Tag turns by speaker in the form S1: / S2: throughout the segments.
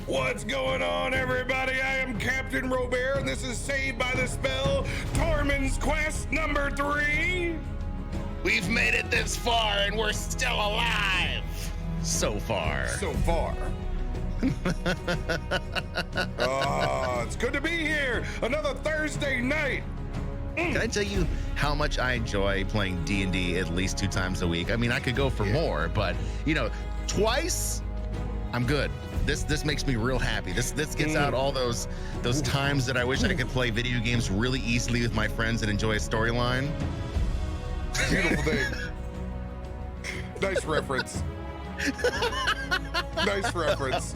S1: What's going on, everybody? I am CaptainRoBear, and this is Saved by the Spell, Tormund's Quest number 3.
S2: We've made it this far, and we're still alive. So far.
S1: It's good to be here. Another Thursday night.
S2: Can I tell you how much I enjoy playing D&D at least 2 times a week? I mean, I could go for more, but twice, I'm good. This makes me real happy. This gets out all those times that I wish I could play video games really easily with my friends and enjoy a storyline.
S1: Beautiful thing. Nice reference. Nice reference.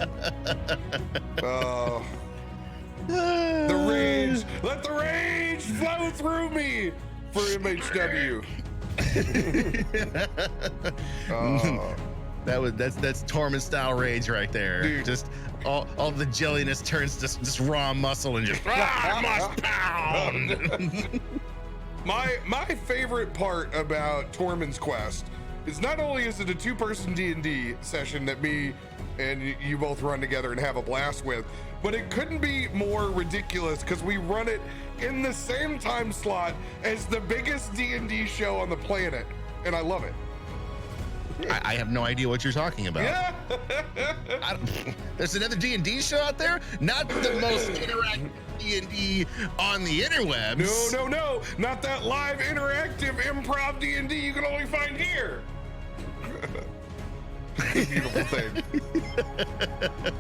S1: The rage. Let the rage flow through me for MHW.
S2: That's Tormund style rage right there.
S1: Dude.
S2: Just all the jelliness turns to just raw muscle and just must pound.
S1: My favorite part about Tormund's Quest is not only is it a 2-person D&D session that me and you both run together and have a blast with, but it couldn't be more ridiculous because we run it in the same time slot as the biggest D&D show on the planet, and I love it.
S2: I have no idea what you're talking about.
S1: Yeah.
S2: There's another D&D show out there? Not the most interactive D&D on the interwebs.
S1: No. Not that live interactive improv D&D you can only find here. Beautiful thing.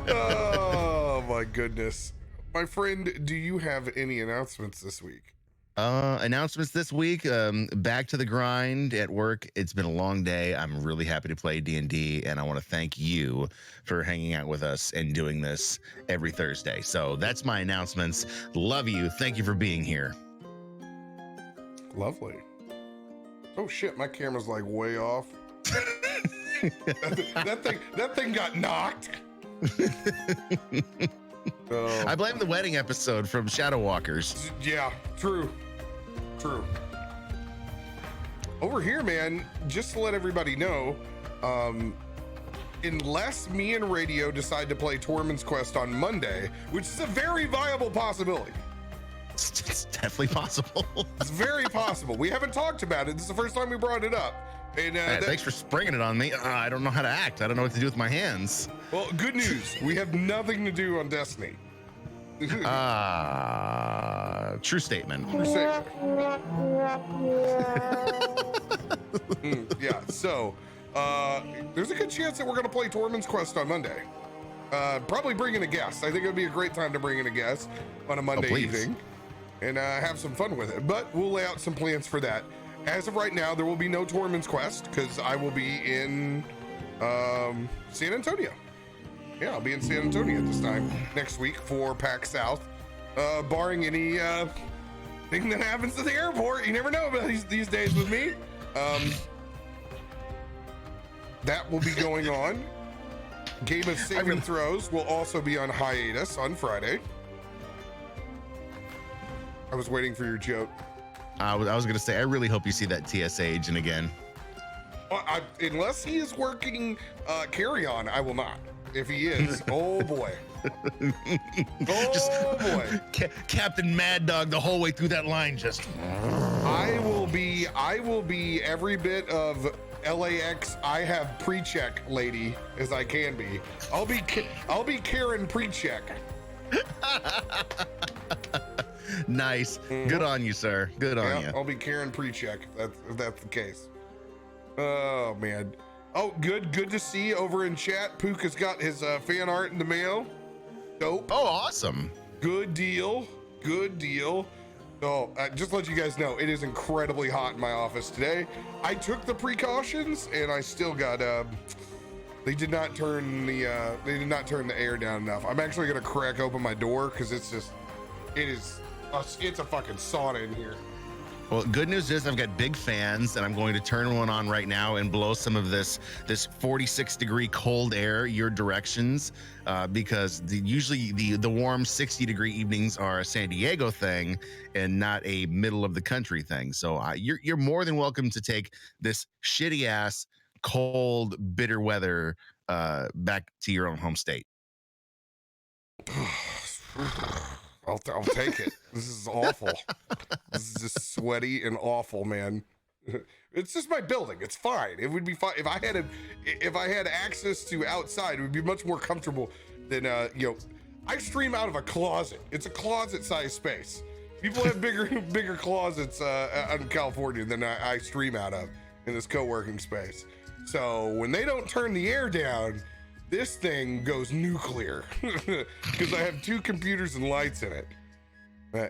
S1: Oh my goodness. My friend, do you have any announcements this week?
S2: Announcements this week. Back to the grind at work. It's been a long day. I'm really happy to play D&D, and I want to thank you for hanging out with us and doing this every Thursday. So that's my announcements. Love you. Thank you for being here.
S1: Lovely. Oh shit, my camera's like way off. that thing got knocked.
S2: I blame the wedding episode from Shadow Walkers.
S1: Yeah, true. Over here, man, just to let everybody know, unless me and Radio decide to play Tormund's Quest on Monday, which is a very viable possibility.
S2: It's definitely possible.
S1: It's very possible. We haven't talked about it. This is the first time we brought it up. And
S2: thanks for springing it on me. I don't know how to act. I don't know what to do with my hands.
S1: Well, good news. We have nothing to do on Destiny.
S2: True statement.
S1: Yeah, so there's a good chance that we're going to play Tormund's Quest on Monday. Probably bring in a guest. I think it would be a great time to bring in a guest on a Monday evening and have some fun with it. But we'll lay out some plans for that. As of right now, there will be no Tormund's Quest because I will be in San Antonio. Yeah, I'll be in San Antonio at this time next week for PAX South. Barring any thing that happens at the airport, you never know about these days with me. That will be going on. Game of Save and Throws will also be on hiatus on Friday. I was waiting for your joke.
S2: I was going to say, I really hope you see that TSA agent again.
S1: Unless he is working carry-on, I will not. If he is, oh boy. Boy.
S2: Captain Mad Dog the whole way through that line just.
S1: I will be every bit of LAX I have pre-check lady as I can be. I'll be Karen pre-check.
S2: Nice. Good on you, sir. Good on you.
S1: I'll be Karen pre-check if that's the case. Oh man. Oh, good to see over in chat. Pook has got his fan art in the mail. Dope.
S2: Oh, awesome.
S1: Good deal. Oh, just to let you guys know, it is incredibly hot in my office today. I took the precautions, and I still got. They did not turn the air down enough. I'm actually gonna crack open my door because it's a fucking sauna in here.
S2: Well, good news is I've got big fans, and I'm going to turn one on right now and blow some of this 46-degree cold air your directions, because usually the warm 60-degree evenings are a San Diego thing and not a middle of the country thing. So you're more than welcome to take this shitty ass cold, bitter weather back to your own home state.
S1: I'll take it. This is awful. This is just sweaty and awful, man. It's just my building. It's fine. It would be fine if I had access to outside. It would be much more comfortable than I stream out of a closet. It's a closet-sized space. People have bigger closets in California than I stream out of in this co-working space. So when they don't turn the air down, this thing goes nuclear because I have 2 computers and lights in it.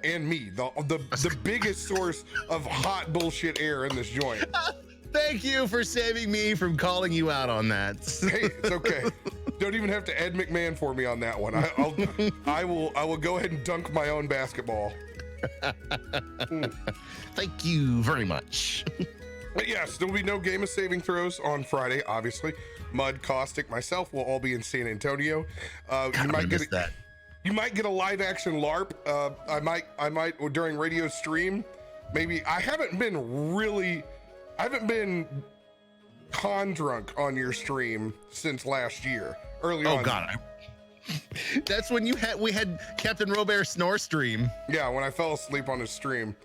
S1: And me, the biggest source of hot bullshit air in this joint.
S2: Thank you for saving me from calling you out on that.
S1: Hey, it's okay. Don't even have to Ed McMahon for me on that one. I will go ahead and dunk my own basketball.
S2: Thank you very much.
S1: But yes, there will be no game of saving throws on Friday. Obviously, Mud, Caustic, myself will all be in San Antonio. You might get a live action LARP. I might during radio stream. Maybe I haven't been con drunk on your stream since last year. Early on.
S2: Oh God. That's when we had CaptainRoBear snore stream.
S1: Yeah, when I fell asleep on his stream.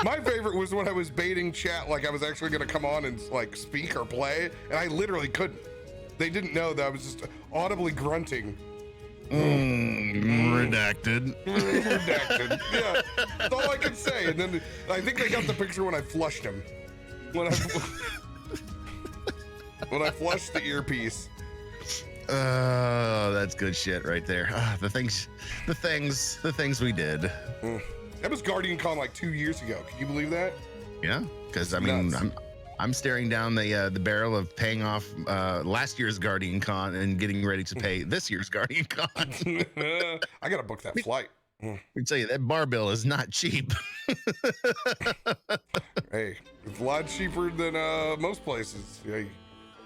S1: My favorite was when I was baiting chat like I was actually going to come on and like speak or play, and I literally couldn't. They didn't know that I was just audibly grunting.
S2: Redacted.
S1: Redacted. Yeah, that's all I could say. And then I think they got the picture when I flushed him. When I flushed the earpiece.
S2: Oh, that's good shit right there. The things we did.
S1: That was Guardian Con like 2 years ago. Can you believe that?
S2: Yeah, because I mean, I'm staring down the barrel of paying off last year's Guardian Con and getting ready to pay this year's Guardian Con.
S1: I gotta book that flight.
S2: Let me tell you, that bar bill is not cheap.
S1: Hey, it's a lot cheaper than most places. Yeah,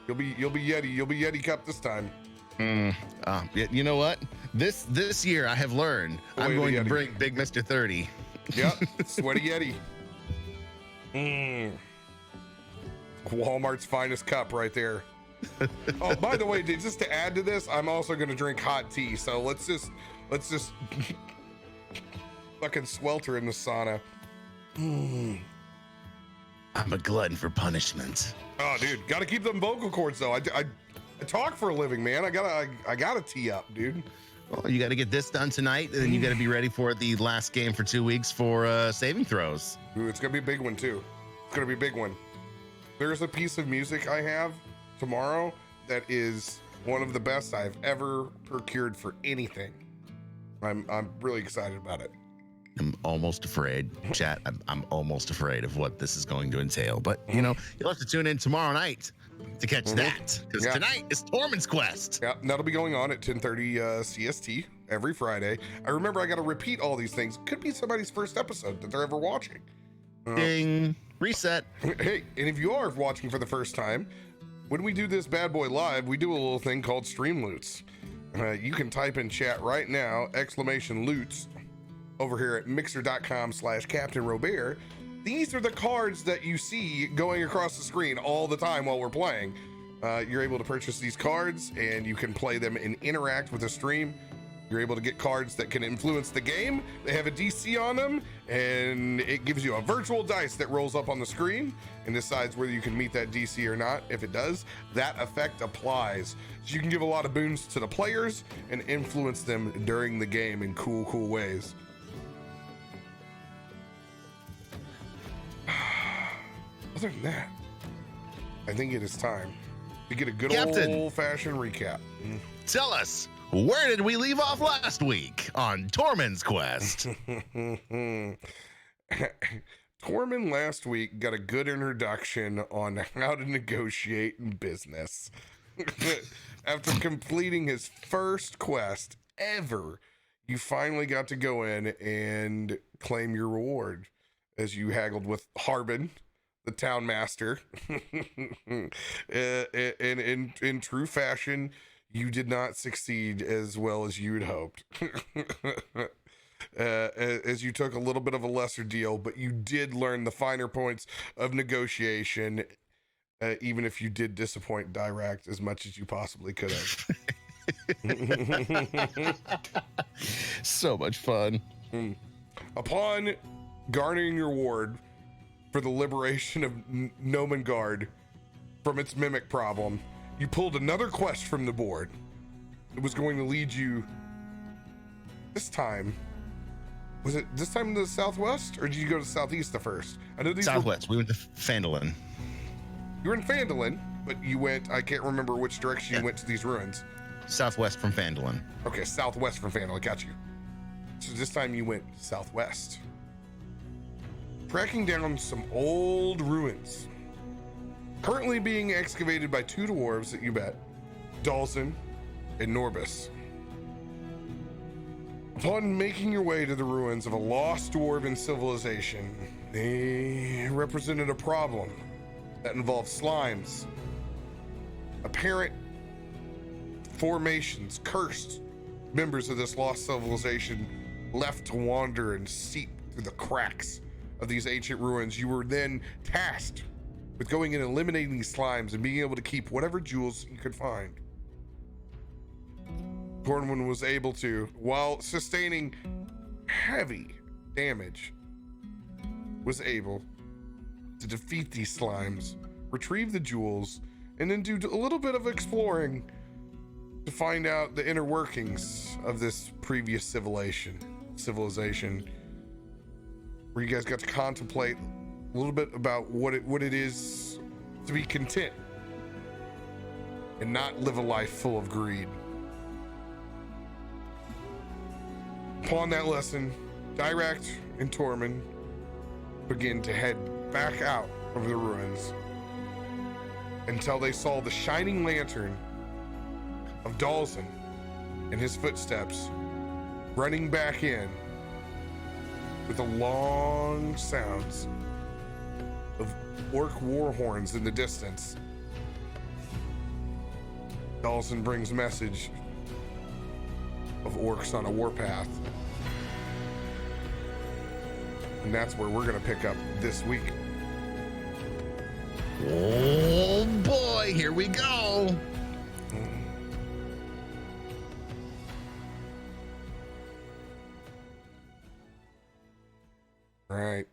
S1: you'll be Yeti Cup this time.
S2: You know what? This year I have learned I'm going to bring Big Mr. 30.
S1: Yep, Sweaty Yeti. Walmart's finest cup right there. Oh, by the way, just to add to this, I'm also going to drink hot tea. So let's just fucking swelter in the sauna.
S2: I'm a glutton for punishment.
S1: Oh, dude, got to keep them vocal cords though. I talk for a living, man. I gotta tee up, dude.
S2: Well, you got to get this done tonight, and then you got to be ready for the last game for 2 weeks for saving throws.
S1: Ooh, it's gonna be a big one too. It's gonna be a big one. There's a piece of music I have tomorrow that is one of the best I've ever procured for anything. I'm really excited about it.
S2: I'm almost afraid, chat. I'm almost afraid of what this is going to entail. But you know, you'll have to tune in tomorrow night to catch that, because tonight is Tormund's Quest.
S1: Yeah, that'll be going on at 10:30 CST every Friday. I remember I got to repeat all these things. Could be somebody's first episode that they're ever watching.
S2: Ding, reset.
S1: Hey, and if you are watching for the first time, when we do this bad boy live, we do a little thing called stream loots. You can type in chat right now, !loots, over here at mixer.com/CaptainRoBear. These are the cards that you see going across the screen all the time while we're playing. You're able to purchase these cards and you can play them and interact with the stream. You're able to get cards that can influence the game. They have a DC on them, and it gives you a virtual dice that rolls up on the screen and decides whether you can meet that DC or not. If it does, that effect applies. So you can give a lot of boons to the players and influence them during the game in cool ways. Other than that, I think it is time to get a good old-fashioned recap.
S2: Tell us, where did we leave off last week on Tormund's Quest?
S1: Tormund last week got a good introduction on how to negotiate in business. After completing his first quest ever, you finally got to go in and claim your reward as you haggled with Harbin, the town master. In true fashion, you did not succeed as well as you had hoped. As you took a little bit of a lesser deal, but you did learn the finer points of negotiation, even if you did disappoint Dirakt as much as you possibly could have.
S2: So much fun.
S1: Upon garnering your reward for the liberation of Nomengard from its mimic problem, you pulled another quest from the board. It was going to lead you this time. Was it this time to the southwest, or did you go to the southeast the first? I know these
S2: Southwest. We went to Phandalin.
S1: You were in Phandalin, but you went, I can't remember which direction you went to these ruins.
S2: Southwest from Phandalin.
S1: Okay, southwest from Phandalin, got you. So this time you went southwest. Tracking down some old ruins. Currently being excavated by two dwarves that you met, Dalzin and Norbus. Upon making your way to the ruins of a lost dwarven civilization, they represented a problem that involved slimes, apparent formations, cursed members of this lost civilization left to wander and seep through the cracks of these ancient ruins. You were then tasked with going and eliminating these slimes and being able to keep whatever jewels you could find. Tormund was able to, while sustaining heavy damage, was able to defeat these slimes, retrieve the jewels, and then do a little bit of exploring to find out the inner workings of this previous civilization, where you guys got to contemplate a little bit about what it is to be content and not live a life full of greed. Upon that lesson, Dirakt and Tormund begin to head back out of the ruins until they saw the shining lantern of Dalzin and his footsteps running back in with the long sounds of orc war horns in the distance. Dalzin brings message of orcs on a warpath. And that's where we're gonna pick up this week.
S2: Oh boy, here we go.
S1: All right.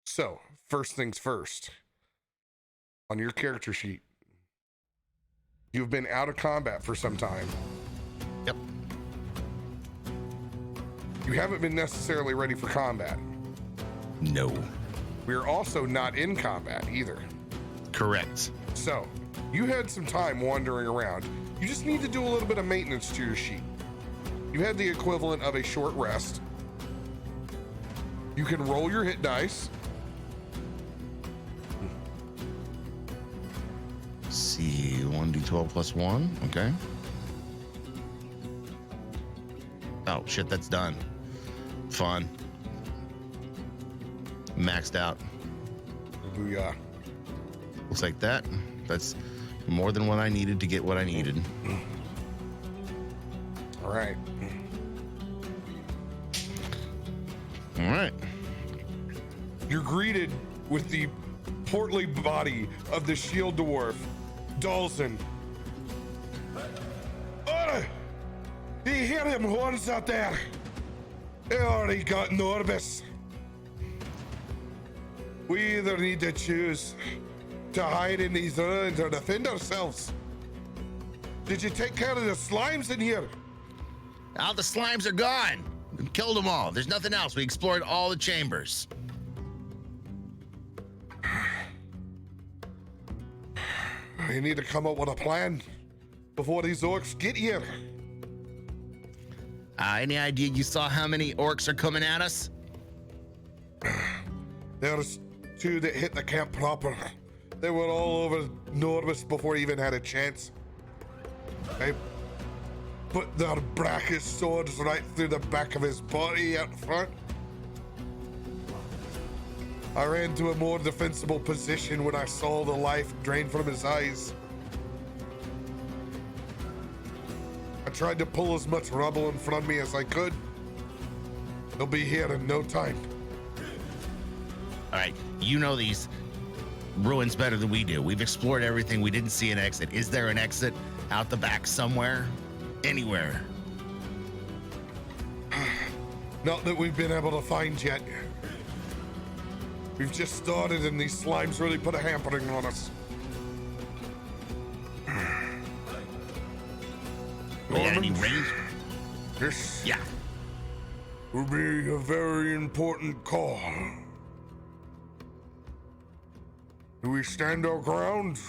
S1: So, first things first. On your character sheet, you've been out of combat for some time.
S2: Yep.
S1: You haven't been necessarily ready for combat.
S2: No.
S1: We are also not in combat either.
S2: Correct.
S1: So, you had some time wandering around. You just need to do a little bit of maintenance to your sheet. You had the equivalent of a short rest. You can roll your hit dice.
S2: Let's see, 1d12 plus 1. Okay. Oh shit, that's done. Fun. Maxed out.
S1: Booyah.
S2: Looks like that. That's more than what I needed to get what I needed.
S1: All right.
S2: All right.
S1: You're greeted with the portly body of the shield dwarf, Dalzin. Oh, do you hear them horns out there? They already got Norbus. We either need to choose to hide in these ruins or defend ourselves. Did you take care of the slimes in here?
S2: All the slimes are gone. We killed them all. There's nothing else. We explored all the chambers.
S1: We need to come up with a plan before these orcs get here.
S2: Any idea you saw how many orcs are coming at us?
S1: There's two that hit the camp proper. They were all over Norbus before he even had a chance. They put their bracket swords right through the back of his body out front. I ran to a more defensible position when I saw the life drain from his eyes. I tried to pull as much rubble in front of me as I could. They'll be here in no time.
S2: All right, you know these ruins better than we do. We've explored everything. We didn't see an exit. Is there an exit out the back somewhere? Anywhere?
S1: Not that we've been able to find yet. We've just started and these slimes really put a hampering on us.
S2: We got any range?
S1: This
S2: Yeah.
S1: will be a very important call. Do we stand our ground?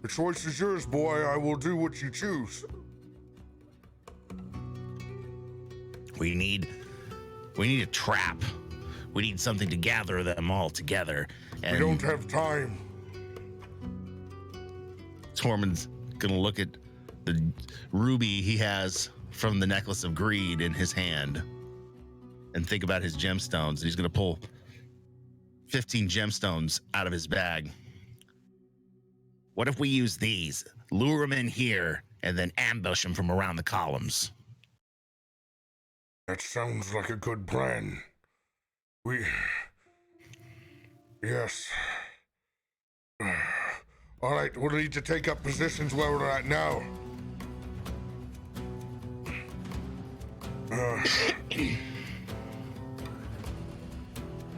S1: The choice is yours, boy. I will do what you choose.
S2: We need a trap. We need something to gather them all together. And
S1: We don't have time.
S2: Tormund's gonna look at the ruby he has from the necklace of greed in his hand and think about his gemstones. He's gonna pull 15 gemstones out of his bag. What if we use these, lure them in here, and then ambush them from around the columns?
S1: That sounds like a good plan. Yes. All right, we'll need to take up positions where we're at now.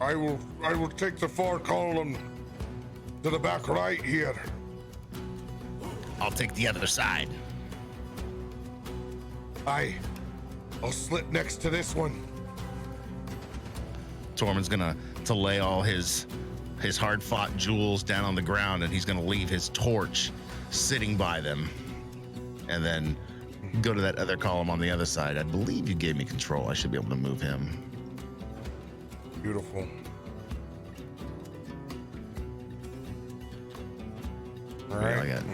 S1: I will take the far column to the back right here.
S2: I'll take the other side.
S1: I'll slip next to this one.
S2: Tormund's gonna lay all his hard-fought jewels down on the ground, and he's gonna leave his torch sitting by them, and then go to that other column on the other side. I believe you gave me control. I should be able to move him.
S1: Beautiful. All
S2: What do I
S1: right.
S2: got?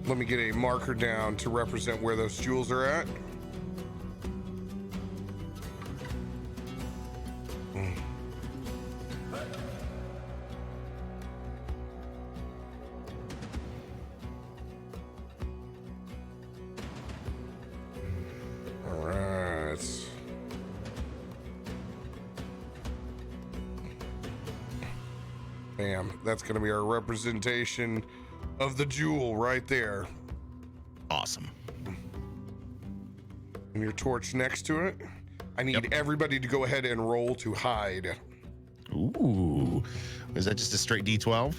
S1: Let me get a marker down to represent where those jewels are at. All right. Bam. That's going to be our representation of the jewel right there.
S2: Awesome.
S1: And your torch next to it. I need everybody to go ahead and roll to hide.
S2: Ooh. Is that just a straight D12?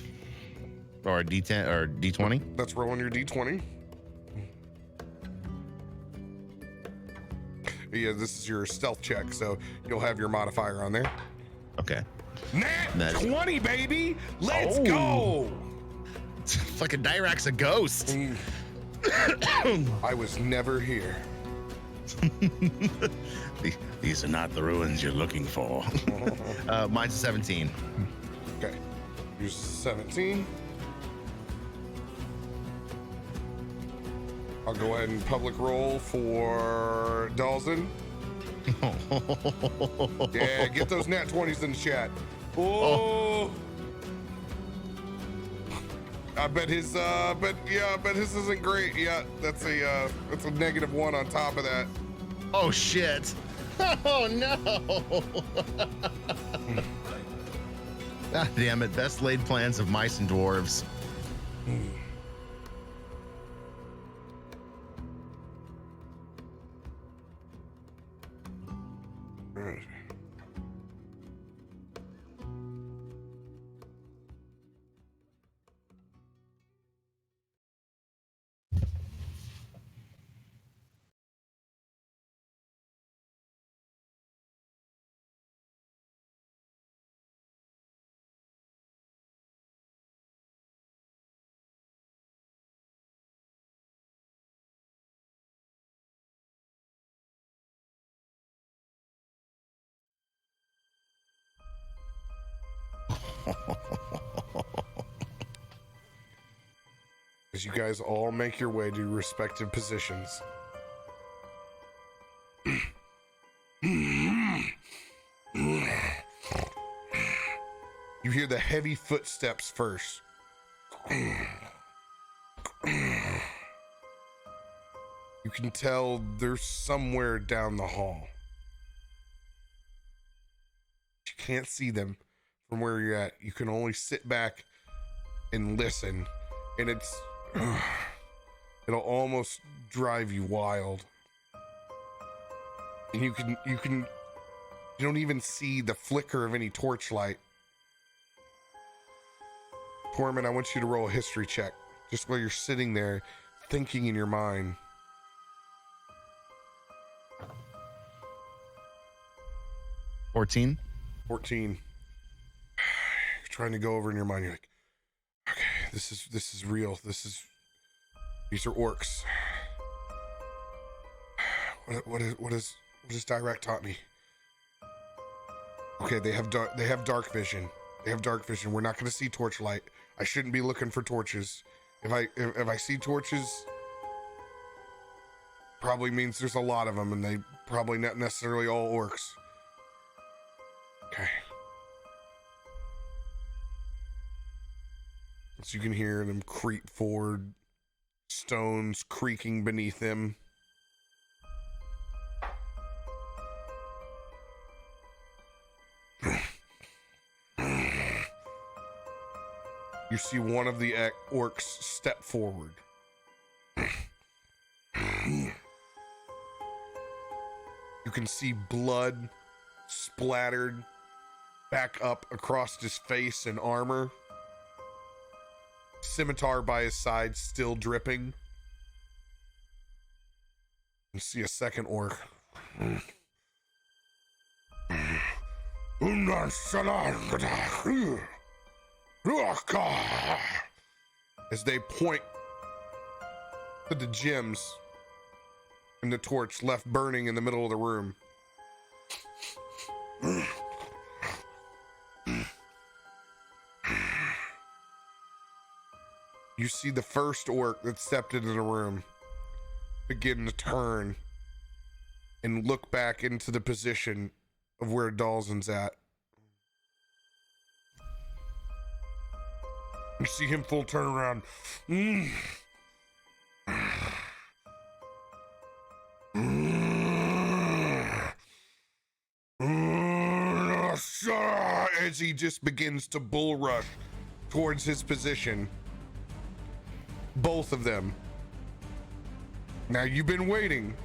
S2: Or a D10 or D20?
S1: That's rolling your D20. Yeah, this is your stealth check, so you'll have your modifier on there.
S2: Okay.
S1: Nat 20, baby! Let's go!
S2: Fucking Dirakt's a ghost.
S1: I was never here.
S2: These are not the ruins you're looking for. Mine's a 17.
S1: Okay. Use 17. I'll go ahead and public roll for Dalton. Yeah, get those nat 20s in the chat. Oh. I bet his his isn't great. Yeah, that's a -1 on top of that.
S2: Oh shit. Oh no. God damn it. Best laid plans of mice and dwarves.
S1: Right. As you guys all make your way to your respective positions. You hear the heavy footsteps first. You can tell they're somewhere down the hall. can't see them from where you're at. You can only sit back and listen, and it'll almost drive you wild. And you don't even see the flicker of any torchlight. Tormund, I want you to roll a history check just while you're sitting there thinking in your mind.
S2: 14.
S1: 14. You're trying to go over in your mind. You're like, okay, this is real. These are orcs. What has Dirakt taught me? Okay, they have dark vision. They have dark vision. We're not going to see torchlight. I shouldn't be looking for torches. If I see torches, probably means there's a lot of them, and they probably not necessarily all orcs. Okay. So you can hear them creep forward, stones creaking beneath them. You see one of the orcs step forward. You can see blood splattered back up across his face and armor. Scimitar by his side, still dripping. You see a second orc. As they point to the gems and the torch left burning in the middle of the room. You see the first orc that stepped into the room begin to turn and look back into the position of where Dalzin's at. You see him full turn around. As he just begins to bull rush towards his position. Both of them. Now you've been waiting.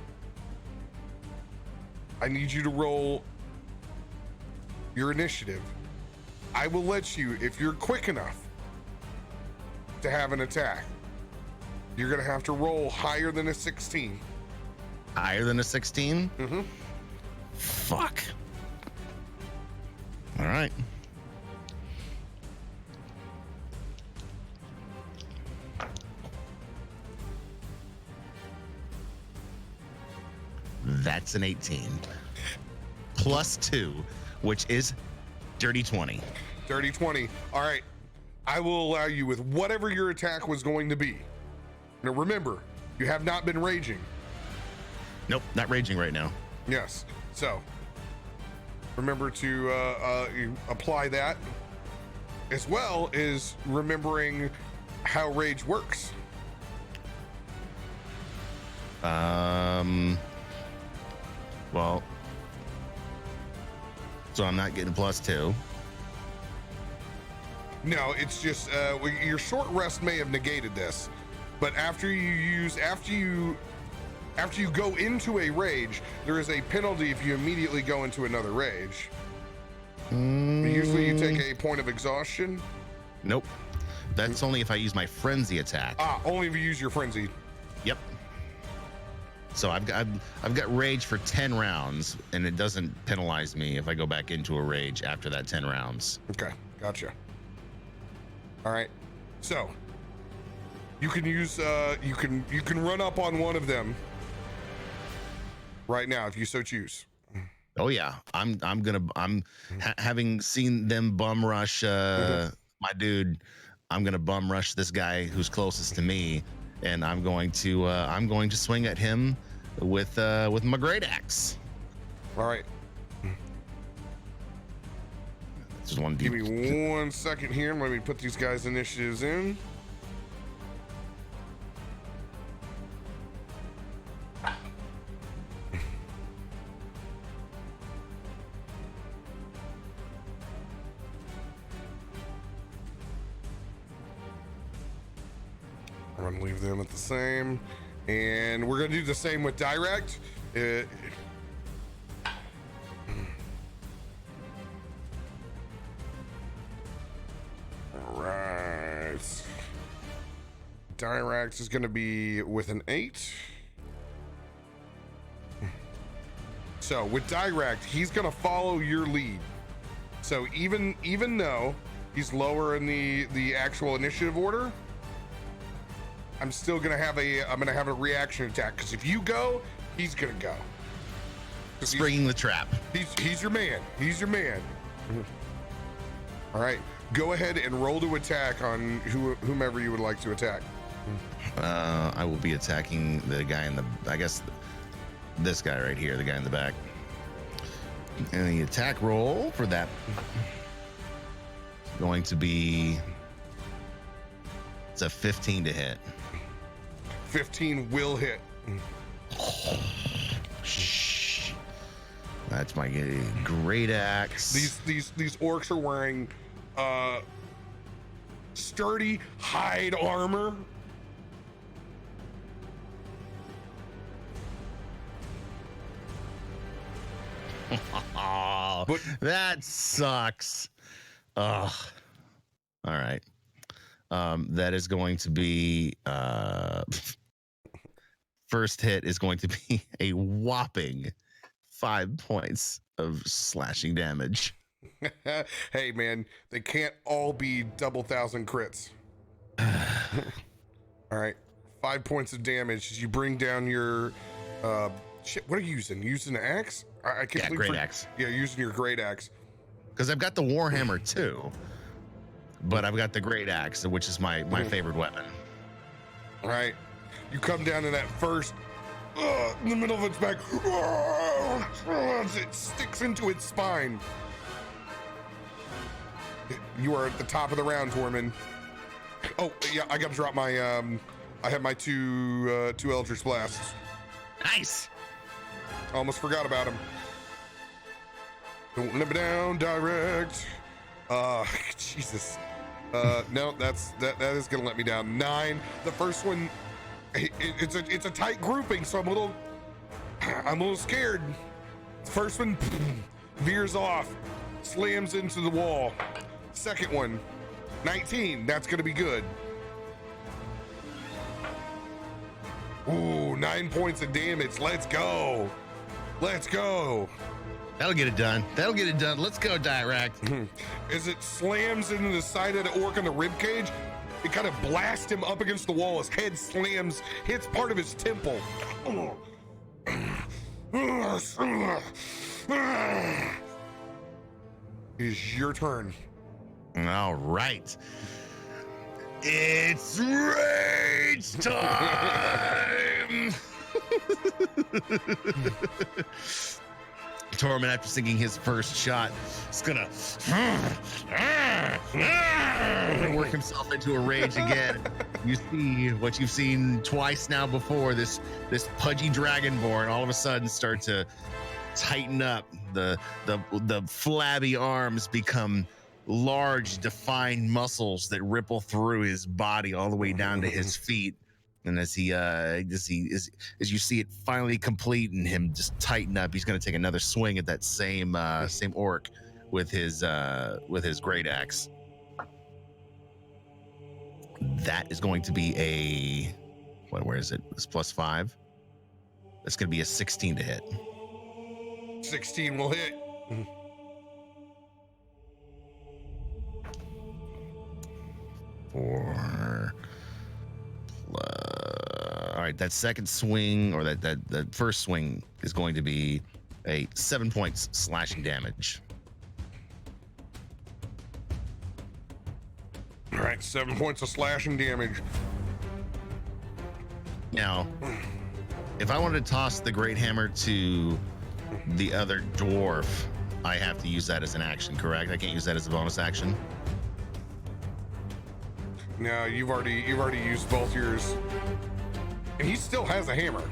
S1: I need you to roll your initiative. I will let you, if you're quick enough to have an attack, you're gonna have to roll higher than a 16.
S2: Higher than a 16?
S1: Mm-hmm.
S2: Fuck. All right. That's an 18. Plus 2, which is dirty 20.
S1: Dirty 20. All right. I will allow you with whatever your attack was going to be. Now remember, you have not been raging.
S2: Nope, not raging right now.
S1: Yes. So remember to apply that, as well as remembering how rage works.
S2: Well, so I'm not getting plus 2.
S1: No, it's just your short rest may have negated this, but after you go into a rage, there is a penalty if you immediately go into another rage. Usually you take a point of exhaustion.
S2: Nope. That's only if I use my frenzy attack.
S1: Only if you use your frenzy.
S2: Yep. So I've got rage for 10 rounds, and it doesn't penalize me if I go back into a rage after that 10 rounds.
S1: Okay, gotcha. All right, so you can use you can run up on one of them right now if you so choose.
S2: Oh yeah, having seen them bum rush my dude, I'm gonna bum rush this guy who's closest to me, and I'm going to swing at him with my great axe.
S1: All right.
S2: Just one.
S1: Give me 1 second here. Let me put these guys' initiatives in. I'm gonna leave them at the same, and we're gonna do the same with Dirakt. All right. Dirakt is gonna be with an 8. So with Dirakt, he's gonna follow your lead. So even though he's lower in the actual initiative order, I'm still gonna have a reaction attack, because if you go, he's gonna go.
S2: Springing the trap.
S1: He's your man. He's your man. All right, go ahead and roll to attack on whomever you would like to attack.
S2: I will be attacking the guy in the, I guess, this guy right here, the guy in the back. And the attack roll for that is going to be, it's a 15 to hit.
S1: 15 will hit.
S2: That's my great axe.
S1: These orcs are wearing sturdy hide armor.
S2: Oh,
S1: but
S2: that sucks. Ugh. All right. That is going to be first hit is going to be a whopping 5 points of slashing damage.
S1: Hey man, they can't all be double thousand crits. All right, 5 points of damage as you bring down your shit. What are you using? Using an axe? I can't believe
S2: great axe.
S1: Yeah, using your great axe.
S2: Because I've got the warhammer too, but I've got the great axe, which is my favorite weapon.
S1: All right, you come down to that first in the middle of its back. It sticks into its spine. You are at the top of the round, Tormund. Oh yeah, I gotta drop my I have my two Eldritch Blasts.
S2: Nice.
S1: Almost forgot about him. Don't let me down, Dirakt. Jesus. No, that is gonna let me down. 9. The first one, it's a tight grouping, so I'm a little scared. The first one veers off, slams into the wall. Second one, 19. That's gonna be good. Ooh, 9 points of damage. Let's go. Let's go.
S2: That'll get it done. That'll get it done. Let's go, Dirakt.
S1: As it slams into the side of the orc in the rib cage, it kind of blasts him up against the wall. His head slams, hits part of his temple. It is your turn.
S2: All right. It's rage time! Tormund, after sinking his first shot, is gonna work himself into a rage again. You see what you've seen twice now before, this pudgy dragonborn all of a sudden start to tighten up. The flabby arms become large, defined muscles that ripple through his body all the way down to his feet. And as you see it finally complete and him just tighten up, he's going to take another swing at that same orc with his great axe. That is going to be a where is it? It's +5. That's going to be a 16 to hit.
S1: 16 will hit.
S2: All right, that second swing, or that first swing, is going to be a 7 points slashing damage.
S1: All right, 7 points of slashing damage.
S2: Now, if I wanted to toss the great hammer to the other dwarf, I have to use that as an action, correct? I can't use that as a bonus action.
S1: No, you've already used both yours, and he still has a hammer.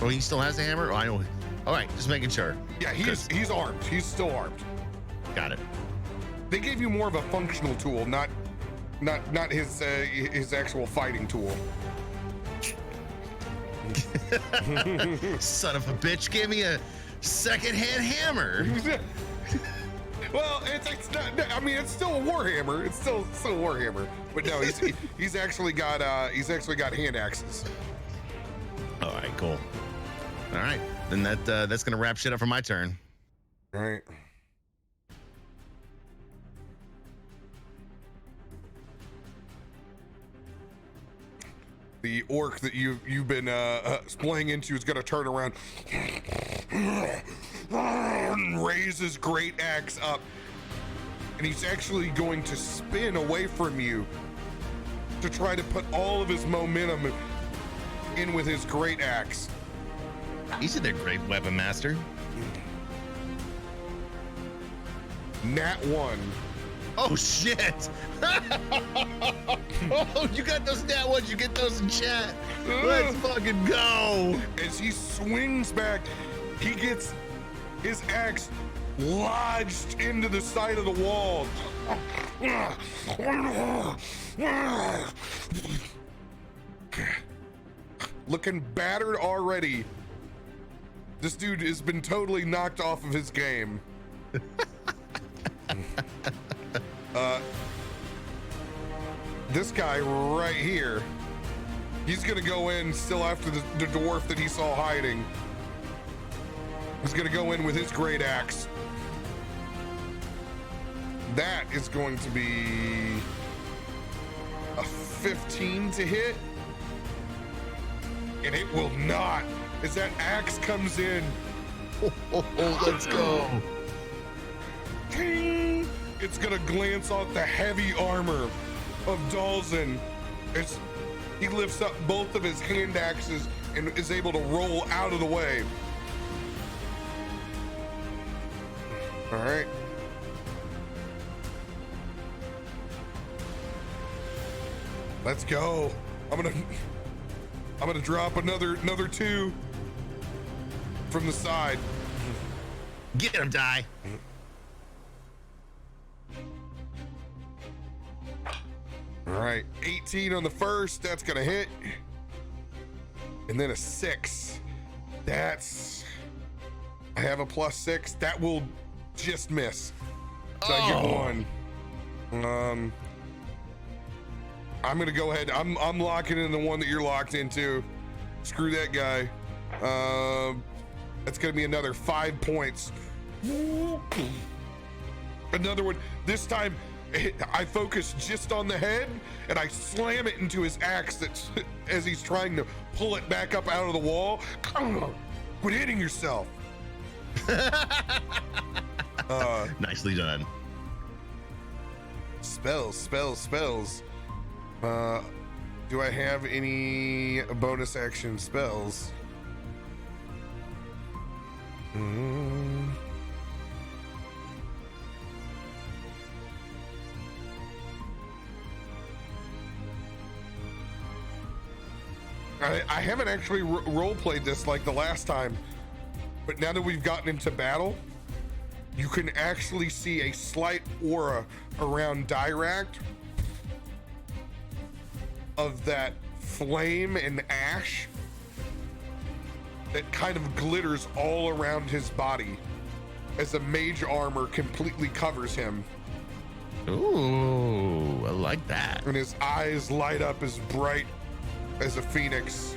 S2: Oh, he still has a hammer? Oh, I know. All right, just making sure.
S1: Yeah, he's armed. He's still armed.
S2: Got it.
S1: They gave you more of a functional tool, not not his actual fighting tool.
S2: Son of a bitch, give me a secondhand hammer.
S1: Well, it's not. I mean, it's still a warhammer. It's still a warhammer. But no, he's actually got hand axes.
S2: All right, cool. All right, then that's gonna wrap shit up for my turn.
S1: All right. The orc that you've been playing into is gonna turn around and raise his great axe up, and he's actually going to spin away from you to try to put all of his momentum in with his great axe.
S2: He's a great weapon master.
S1: Nat 1.
S2: Oh shit! Oh, you got those nat ones. You get those in chat. Let's fucking go!
S1: As he swings back, he gets his axe lodged into the side of the wall. Looking battered already. This dude has been totally knocked off of his game. This guy right here, he's gonna go in still after the dwarf that he saw hiding. He's gonna go in with his great axe. That is going to be a 15 to hit. And it will not, as that axe comes in.
S2: Let's go.
S1: It's gonna glance off the heavy armor of Dalzin as he lifts up both of his hand axes and is able to roll out of the way. All right. Let's go. I'm gonna drop another 2 from the side.
S2: Get him, die.
S1: All right, 18 on the first, that's gonna hit. And then a 6. I have a +6. That will just miss. So I get 1. I'm gonna go ahead. I'm locking in the one that you're locked into. Screw that guy. That's gonna be another 5 points. Another one. This time, I focus just on the head and I slam it into his axe as he's trying to pull it back up out of the wall. Quit hitting yourself.
S2: Nicely done.
S1: Spells. Do I have any bonus action spells? I haven't actually role-played this like the last time, but now that we've gotten into battle, you can actually see a slight aura around Dirakt of that flame and ash that kind of glitters all around his body as the mage armor completely covers him.
S2: Ooh, I like that.
S1: And his eyes light up as bright as a phoenix.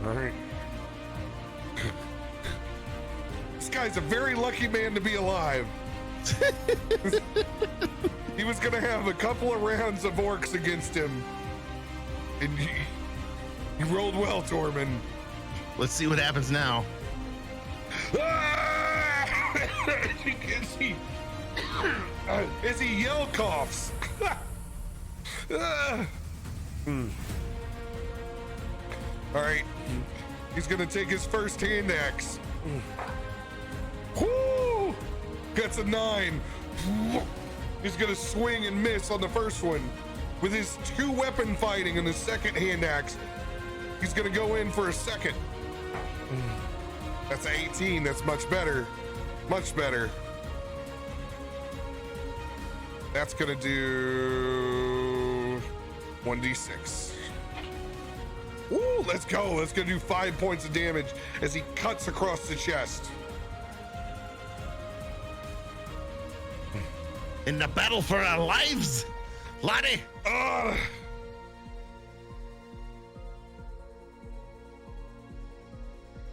S1: All right. This guy's a very lucky man to be alive. He was gonna have a couple of rounds of orcs against him. And you rolled well, Tormund.
S2: Let's see what happens now.
S1: As he yell coughs. All right, he's gonna take his first hand axe. Whoo! Gets a 9. He's gonna swing and miss on the first one. With his 2 weapon fighting and the second hand axe, he's gonna go in for a second. That's an 18. That's much better. Much better. That's gonna do 1d6. Ooh, let's go. Let's go do 5 points of damage as he cuts across the chest.
S2: In the battle for our lives, laddie.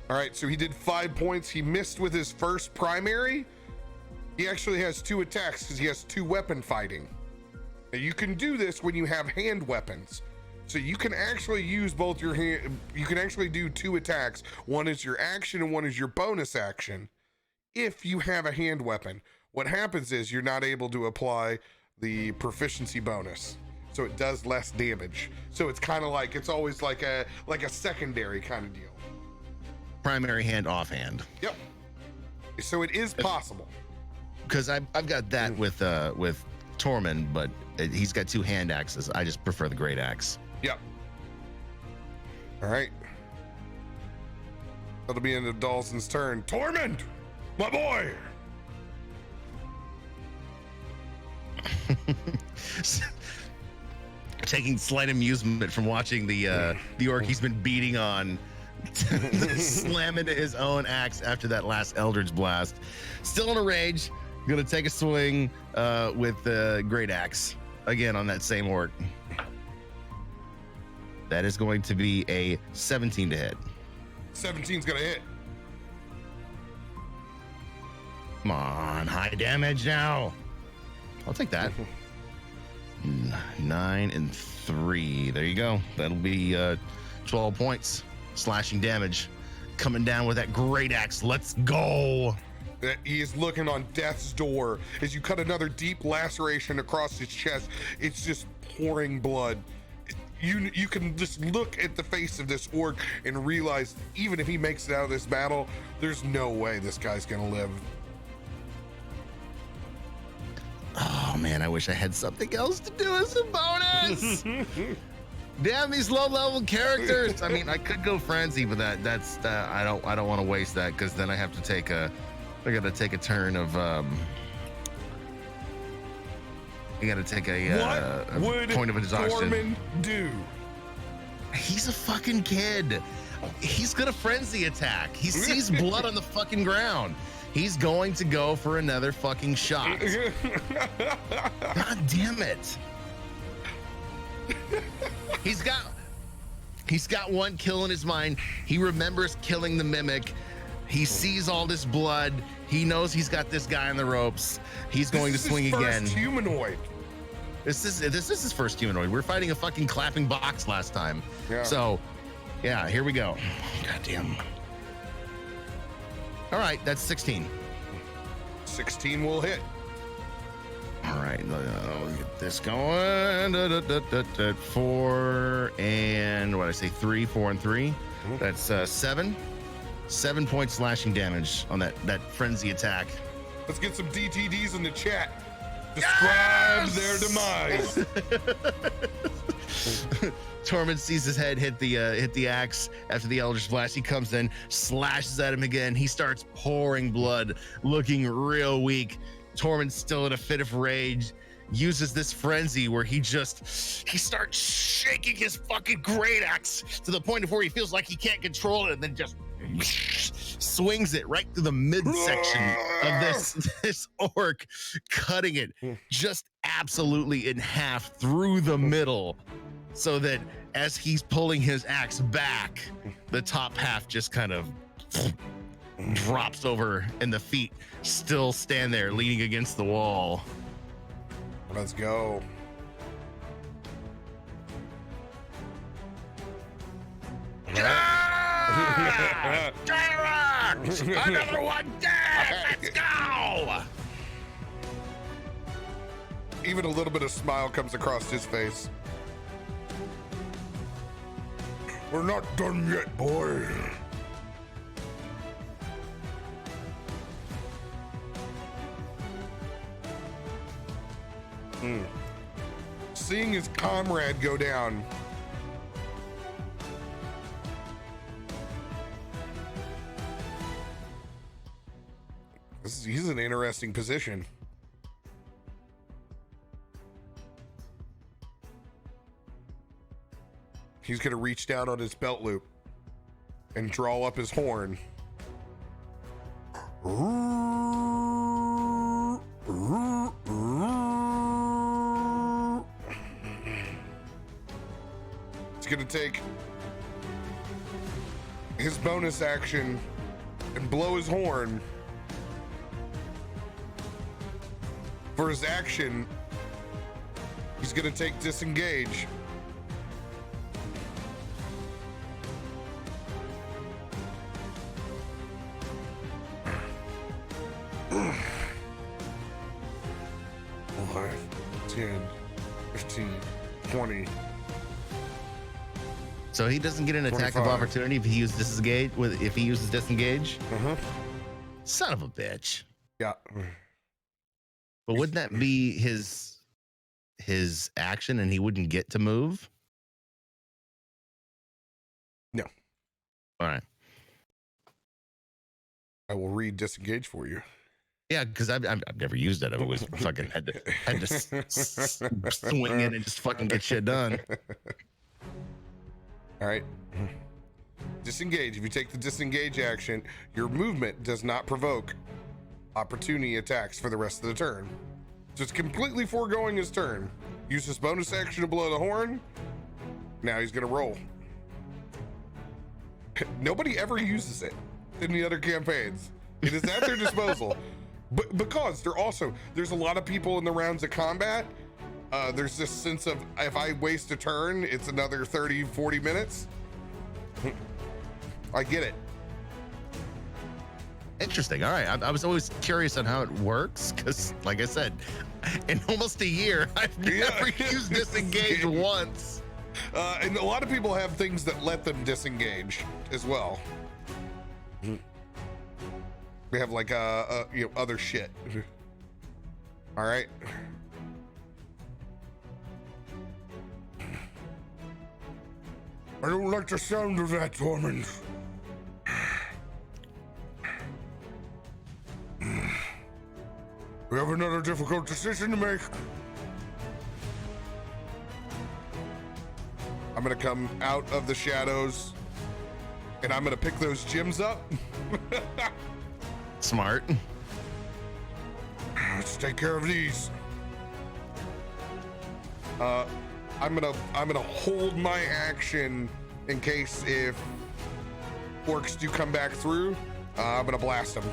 S1: All right, so he did 5 points. He missed with his first primary. He actually has 2 attacks because he has 2 weapon fighting. Now you can do this when you have hand weapons. So you can actually use both your hand. You can actually do 2 attacks. One is your action and one is your bonus action. If you have a hand weapon, what happens is you're not able to apply the proficiency bonus. So it does less damage. So it's kind of like, it's always like a secondary kind of deal.
S2: Primary hand, offhand.
S1: Yep. So it is possible.
S2: Because I've got that with Tormund, but he's got 2 hand axes. I just prefer the great axe.
S1: Yep. All right. That'll be into Dawson's turn. Tormund, my boy.
S2: Taking slight amusement from watching the orc he's been beating on slam into his own axe after that last Eldritch Blast. Still in a rage. Gonna take a swing with the great axe again on that same orc. That is going to be a 17 to hit.
S1: 17's gonna hit.
S2: Come on, high damage now. I'll take that. 9 and 3. There you go. That'll be 12 points. Slashing damage. Coming down with that great axe. Let's go.
S1: He is looking on death's door as you cut another deep laceration across his chest. It's just pouring blood. You can just look at the face of this orc and realize even if he makes it out of this battle, there's no way this guy's gonna live.
S2: Oh man, I wish I had something else to do as a bonus. Damn these low-level characters. I mean, I could go frenzy, but that's I don't want to waste that because then I have to take a. I got to take a turn of. I got to take a point of exhaustion.
S1: What would Tormund do?
S2: He's a fucking kid. He's gonna frenzy attack. He sees blood on the fucking ground. He's going to go for another fucking shot. God damn it. He's got one kill in his mind. He remembers killing the mimic. He sees all this blood. He knows he's got this guy on the ropes. He's going to swing again.
S1: First humanoid.
S2: This is his first humanoid. We're fighting a fucking clapping box last time. Yeah. So, yeah, here we go. God damn. All right, that's 16.
S1: 16 will hit.
S2: All right, I'll get this going. 4 and what did I say? 3, 4 and 3. That's 7. 7 points slashing damage on that frenzy attack.
S1: Let's get some DTDs in the chat. Describe their demise.
S2: Tormund sees his head hit the axe after the Eldritch Blast. He comes in, slashes at him again. He starts pouring blood, looking real weak. Tormund's still in a fit of rage. Uses this frenzy where he starts shaking his fucking great axe to the point of where he feels like he can't control it, and then just swings it right through the midsection of this orc, cutting it just absolutely in half through the middle, so that as he's pulling his axe back, the top half just kind of drops over and the feet still stand there leaning against the wall.
S1: Let's go.
S2: Dirakt! Another one dead! Let's go!
S1: Even a little bit of smile comes across his face. We're not done yet, boy. Seeing his comrade go down, he's in an interesting position. He's going to reach down on his belt loop and draw up his horn. He's going to take his bonus action and blow his horn. For his action, he's going to take disengage. Five, 10, 15, 20.
S2: So he doesn't get an attack
S1: 25.
S2: of opportunity if he uses disengage. If he uses disengage. Son of a bitch.
S1: Yeah.
S2: But wouldn't that be his action, and he wouldn't get to move?
S1: No.
S2: All right.
S1: I will read disengage for you.
S2: Yeah, because I've never used it. I always fucking had to swing it and just fucking get shit done.
S1: All right. Disengage. If you take the disengage action, your movement does not provoke opportunity attacks for the rest of the turn. So it's completely foregoing his turn. Use his bonus action to blow the horn. Now he's going to roll. Nobody ever uses it in the other campaigns. It is at their disposal. But because there's a lot of people in the rounds of combat. There's this sense of, if I waste a turn, it's another 30, 40 minutes. I get it.
S2: Interesting. All right. I was always curious on how it works because, like I said, in almost a year, I've never used disengage once.
S1: And a lot of people have things that let them disengage as well. We have like other shit. All right. I don't like the sound of that, Tormund. We have another difficult decision to make. I'm gonna come out of the shadows and I'm gonna pick those gems up.
S2: Smart.
S1: Let's take care of these. I'm gonna hold my action in case if orcs do come back through. I'm gonna blast them.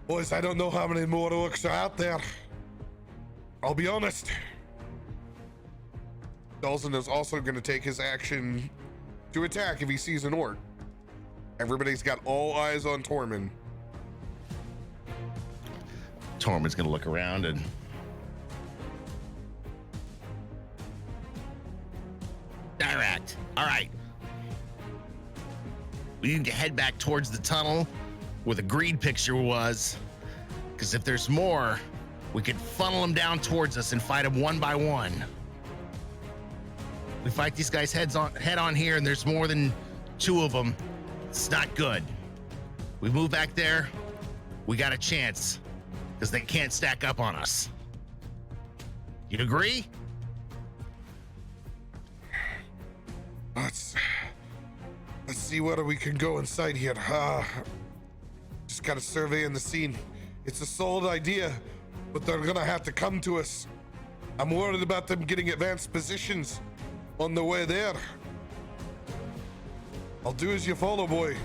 S1: Boys, I don't know how many more orcs are out there. I'll be honest. Dalton is also going to take his action to attack if he sees an orc. Everybody's got all eyes on Tormund.
S2: Tormund's going to look around and... Dirakt. All right. We need to head back towards the tunnel where the greed picture was, because if there's more, we could funnel them down towards us and fight them one by one. We fight these guys head on here, and there's more than two of them. It's not good. We move back there, we got a chance, because they can't stack up on us. You agree?
S1: Let's see whether we can go inside here. Just gotta survey in the scene. It's a solid idea, but they're gonna have to come to us. I'm worried about them getting advanced positions on the way there. I'll do as you follow, boy.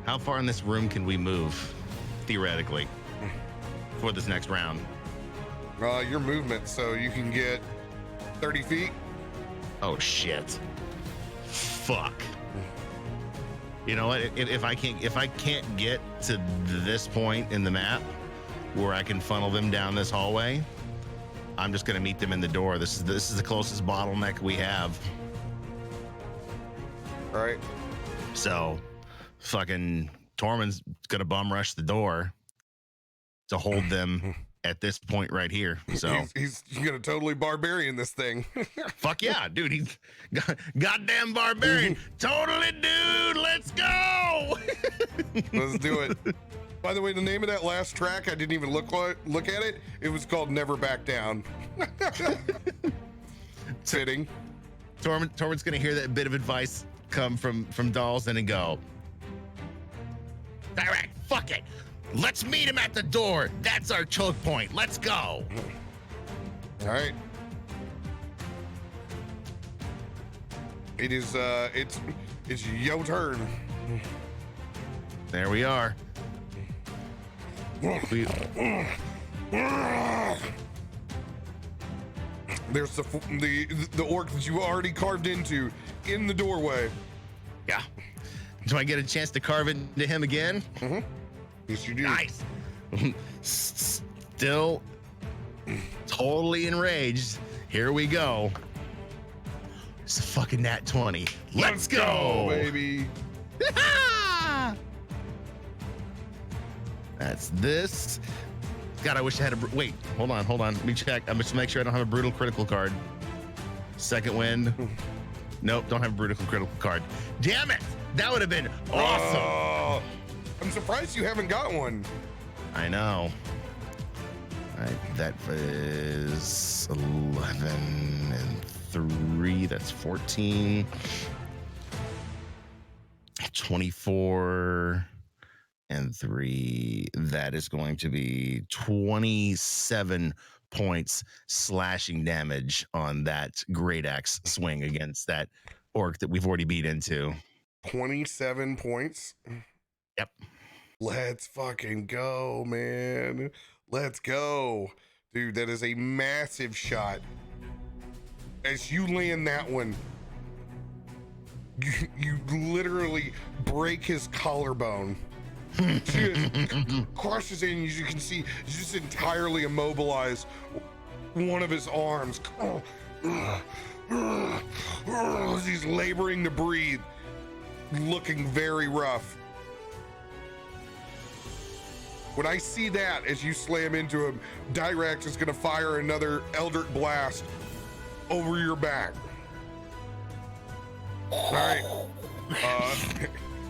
S2: How far in this room can we move, theoretically, for this next round?
S1: Your movement, so you can get 30 feet.
S2: Oh shit! Fuck. You know what? If I can't get to this point in the map where I can funnel them down this hallway, I'm just gonna meet them in the door. This is the closest bottleneck we have.
S1: All right.
S2: So, fucking Tormund's gonna bum rush the door to hold them at this point right here. So
S1: he's gonna totally barbarian this thing.
S2: fuck yeah, dude. He's goddamn barbarian. Totally, dude. Let's go.
S1: Let's do it. By the way, the name of that last track, I didn't even look at it. It was called Never Back Down. Fitting.
S2: Tormund's gonna hear that bit of advice come from Dawson and go, Dirakt, fuck it. Let's meet him at the door. That's our choke point. Let's go.
S1: All right. It is it's your turn.
S2: There we are.
S1: There's the orc that you already carved into in the doorway.
S2: Yeah. Do I get a chance to carve into him again?
S1: Mm-hmm. Yes, you do.
S2: Nice. Still totally enraged. Here we go. It's a fucking nat 20. Let's go,
S1: baby.
S2: That's this. God, I wish I had a. Wait, hold on. Let me check. I'm just make sure I don't have a brutal critical card. Second wind. Nope, don't have a brutal critical card. Damn it! That would have been awesome.
S1: I'm surprised you haven't got one.
S2: I know. All right, that is 11 and 3. That's 14. 24 and 3. That is going to be 27 points slashing damage on that great axe swing against that orc that we've already beat into.
S1: 27 points.
S2: Yep.
S1: Let's fucking go, man. Let's go. Dude, that is a massive shot. As you land that one, you literally break his collarbone. Just crushes in, as you can see, just entirely immobilized one of his arms. He's laboring to breathe, looking very rough. When I see that, as you slam into him, Dirakt is going to fire another Eldritch Blast over your back. All right.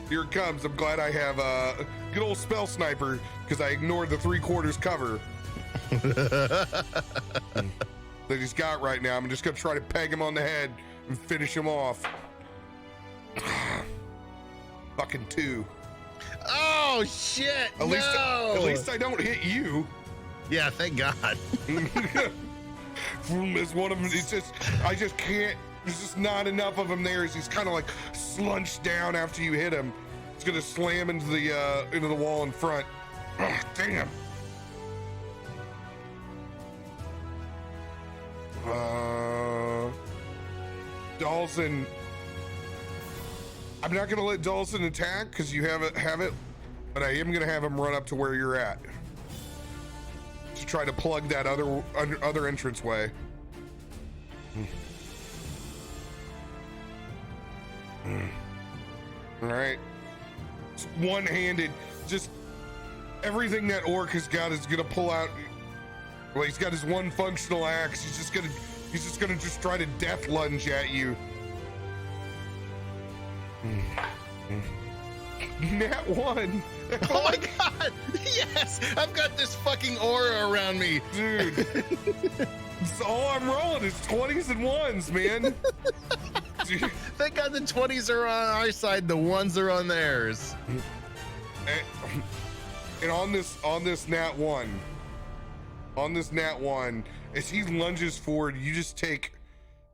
S1: Here it comes. I'm glad I have a good old spell sniper because I ignored the 3/4 cover that he's got right now. I'm just going to try to peg him on the head and finish him off. Fucking 2.
S2: Oh shit!
S1: At least I don't hit you.
S2: Yeah, thank God.
S1: It's one of them. I just can't. There's just not enough of him there. As he's kind of like slunched down after you hit him. It's gonna slam into the wall in front. Oh, damn. Dawson. I'm not gonna let Dawson attack because you have it, but I am gonna have him run up to where you're at to try to plug that other entranceway. All right, it's one-handed. Just everything that orc has got is gonna pull out. Well, he's got his one functional axe. He's just gonna try to death lunge at you. Nat 1.
S2: Oh my God! Yes, I've got this fucking aura around me,
S1: dude. It's all I'm rolling is 20s and 1s, man. Dude.
S2: Thank God the 20s are on our side, the 1s are on theirs.
S1: And on this nat 1, as he lunges forward, you just take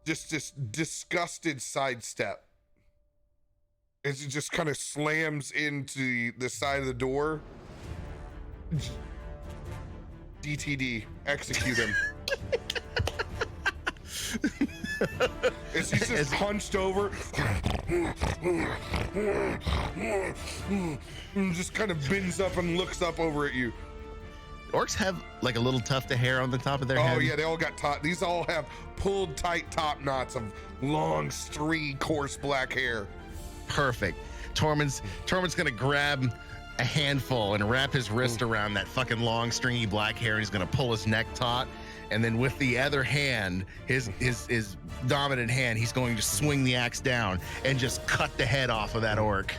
S1: just this disgusted sidestep. As it just kind of slams into the side of the door. DTD, execute him. As he's just hunched over. And just kind of bends up and looks up over at you.
S2: Orcs have like a little tuft of hair on the top of their head.
S1: Oh yeah, they all got these all have pulled tight top knots of long, stringy, coarse black hair.
S2: Perfect. Tormund's gonna grab a handful and wrap his wrist around that fucking long, stringy black hair, and he's gonna pull his neck taut. And then with the other hand, his dominant hand, he's going to swing the axe down and just cut the head off of that orc,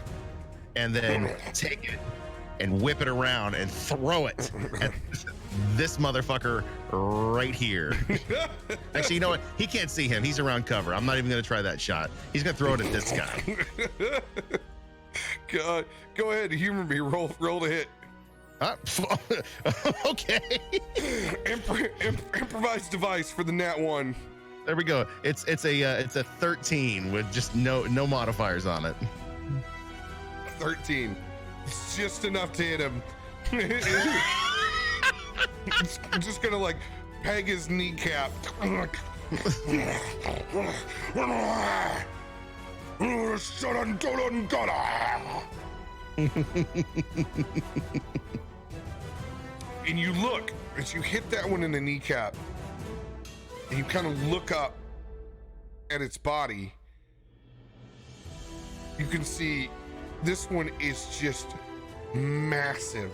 S2: and then take it and whip it around and throw it at this motherfucker right here. Actually, you know what? He can't see him. He's around cover. I'm not even going to try that shot. He's going to throw it at this guy.
S1: Go ahead, humor me. Roll to hit.
S2: Okay.
S1: Improvised device for the nat 1.
S2: There we go. It's a 13 with just no modifiers on it.
S1: 13. It's just enough to hit him. I'm just gonna like peg his kneecap. And you look as you hit that one in the kneecap, and you kind of look up at its body. You can see this one is just massive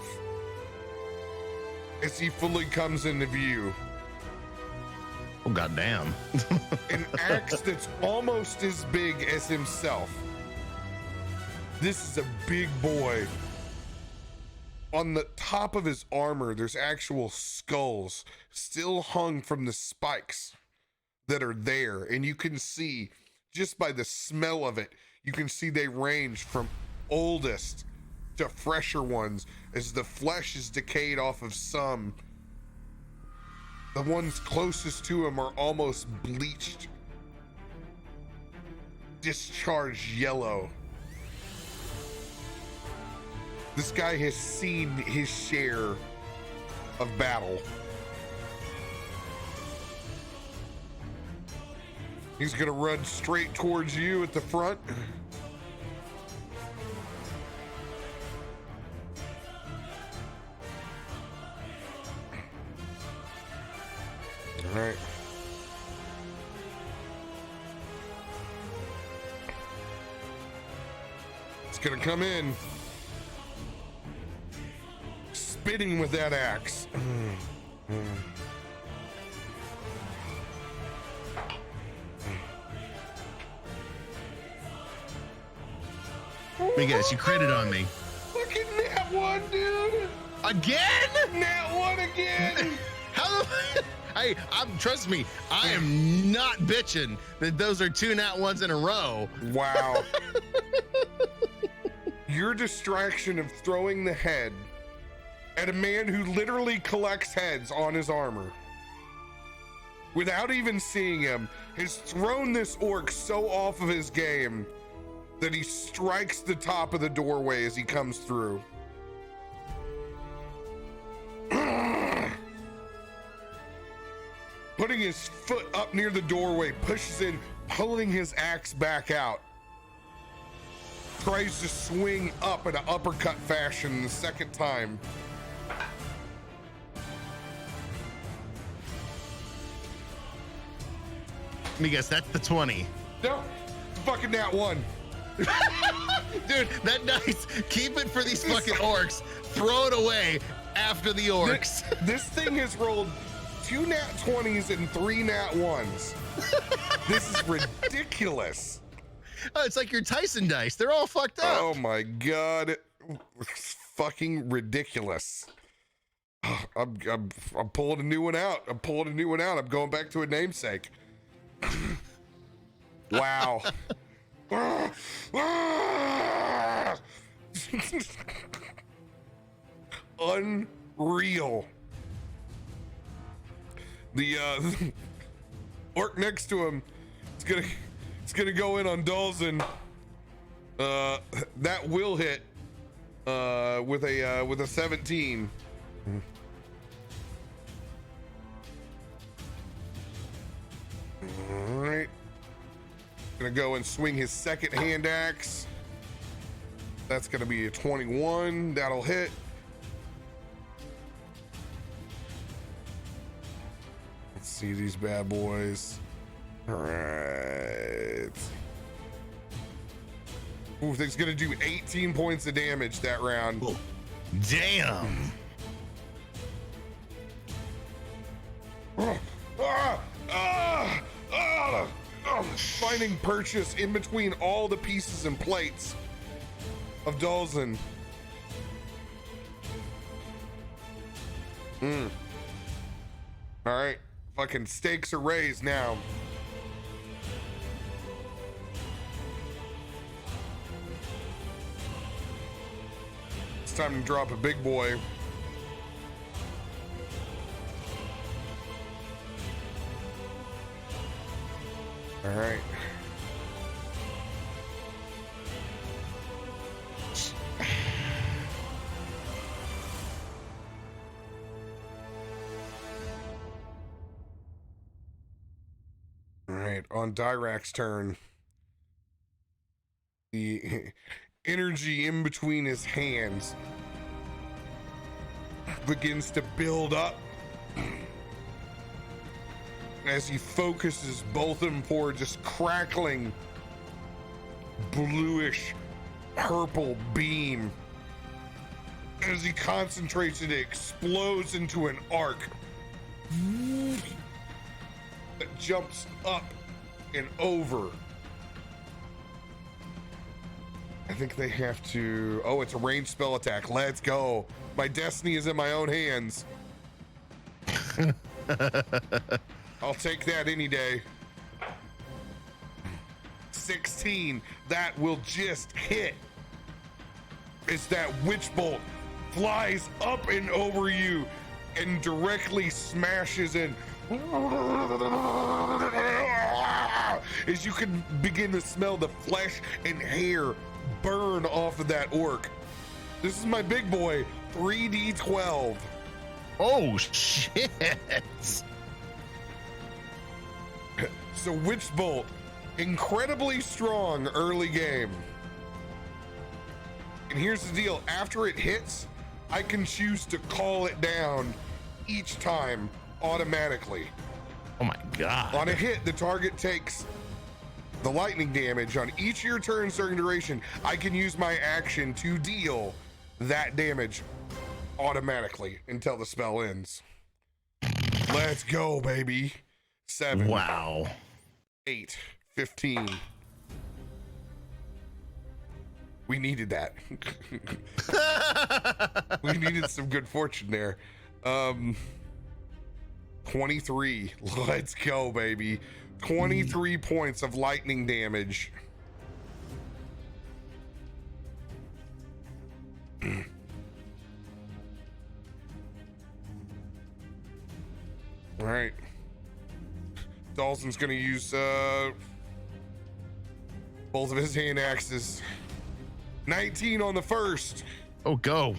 S1: as he fully comes into view.
S2: Oh, goddamn.
S1: An axe that's almost as big as himself. This is a big boy. On the top of his armor, there's actual skulls still hung from the spikes that are there. And you can see, just by the smell of it, you can see they range from oldest to fresher ones as the flesh is decayed off of some. The ones closest to him are almost bleached, discharged yellow. This guy has seen his share of battle. He's gonna run straight towards you at the front. All right. It's gonna come in, spitting with that axe.
S2: Let me guess, you critted on me.
S1: Look at that one, dude.
S2: Again?
S1: That one again.
S2: How? Trust me, I am not bitching that those are 2 nat 1s in a row.
S1: Wow. Your distraction of throwing the head at a man who literally collects heads on his armor without even seeing him has thrown this orc so off of his game that he strikes the top of the doorway as he comes through. Putting his foot up near the doorway, pushes in, pulling his axe back out. Tries to swing up in an uppercut fashion the second time.
S2: Let me guess, that's the 20.
S1: No, it's fucking that one.
S2: Dude, that dice, keep it for these fucking orcs. Throw it away after the orcs.
S1: This thing has rolled 2 nat 20s and 3 nat 1s. This is ridiculous.
S2: Oh, it's like your Tyson dice. They're all fucked up.
S1: Oh my God. It's fucking ridiculous. I'm pulling a new one out. I'm going back to a namesake. Wow. Unreal. The orc next to him is gonna go in on Dalzin. That will hit with a 17. All right. Gonna go and swing his second hand axe. That's gonna be a 21. That'll hit. Let's see these bad boys. All right. Ooh, that's gonna do 18 points of damage that round.
S2: Oh, damn.
S1: Finding purchase in between all the pieces and plates of Dalzin. All right, fucking stakes are raised now. It's time to drop a big boy. All right. All right, on Dirakt's turn, the energy in between his hands begins to build up as he focuses both of them for just crackling bluish purple beam. As he concentrates, it explodes into an arc that jumps up and over. I think they have to... Oh, it's a ranged spell attack. Let's go. My destiny is in my own hands. I'll take that any day. 16. That will just hit. As that witch bolt flies up and over you and directly smashes in. As you can begin to smell the flesh and hair burn off of that orc. This is my big boy, 3d12.
S2: Oh, shit.
S1: So Witch Bolt, incredibly strong early game. And here's the deal, after it hits, I can choose to call it down each time automatically.
S2: Oh my God.
S1: On a hit, the target takes the lightning damage. On each of your turns during duration, I can use my action to deal that damage automatically until the spell ends. Let's go, baby. 7.
S2: Wow.
S1: 8, 15. We needed that. We needed some good fortune there. 23. Let's go, baby. 23 points of lightning damage. All right. Dalton's gonna use both of his hand axes. 19 on the first.
S2: Oh, go.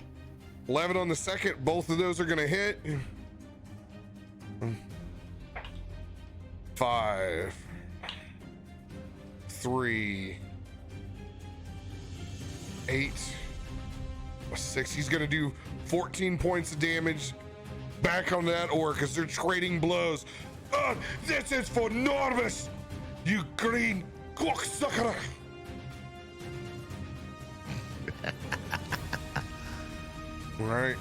S1: 11 on the second. Both of those are gonna hit. 5, 3, 8, 6. He's gonna do 14 points of damage back on that orc as they're trading blows. This is for Norvis, you green cocksucker. All right.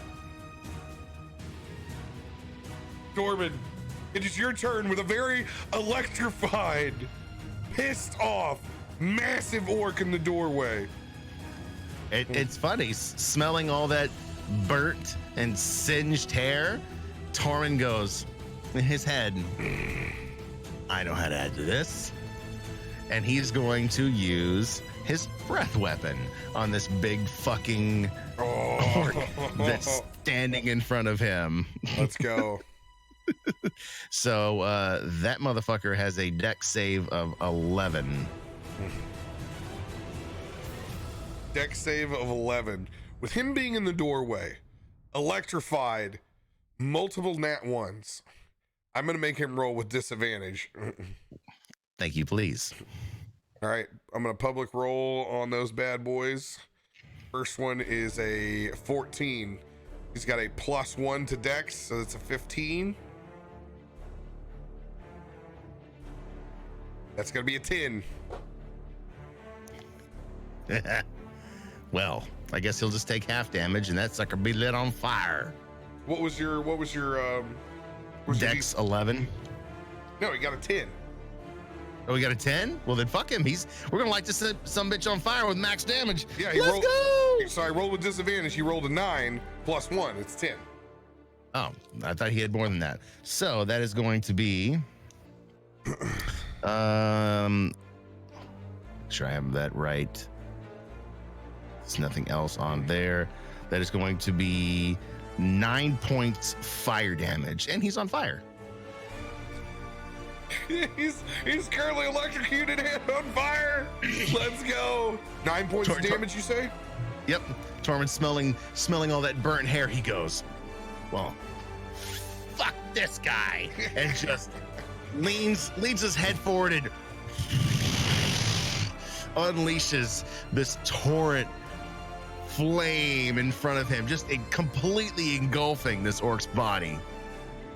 S1: Tormund, it is your turn with a very electrified, pissed off, massive orc in the doorway.
S2: It's funny, smelling all that burnt and singed hair. Tormund goes in his head, I know how to add to this. And he's going to use his breath weapon on this big fucking orc that's standing in front of him.
S1: Let's go.
S2: So that motherfucker has a dex save of 11.
S1: Dex save of 11. With him being in the doorway, electrified, multiple nat ones, I'm going to make him roll with disadvantage.
S2: Thank you, please.
S1: All right, I'm going to public roll on those bad boys. First one is a 14. He's got a +1 to dex, so that's a 15. That's going to be a 10.
S2: Well, I guess he'll just take half damage, and that sucker be lit on fire.
S1: What was your
S2: Dex 11.
S1: No, he got a 10.
S2: Oh, we got a 10? Well, then fuck him. We're gonna light this some bitch on fire with max damage.
S1: Yeah,
S2: Let's go!
S1: So I rolled with disadvantage. He rolled a 9 plus 1. It's 10.
S2: Oh, I thought he had more than that. So that is going to be sure I have that right. There's nothing else on there. That is going to be 9 points fire damage, and he's on fire.
S1: he's currently electrocuted and on fire. Let's go. 9 points of damage, you say?
S2: Yep. Tormund smelling all that burnt hair. He goes, well, fuck this guy, and just leans his head forward and unleashes this torrent flame in front of him, just completely engulfing this orc's body.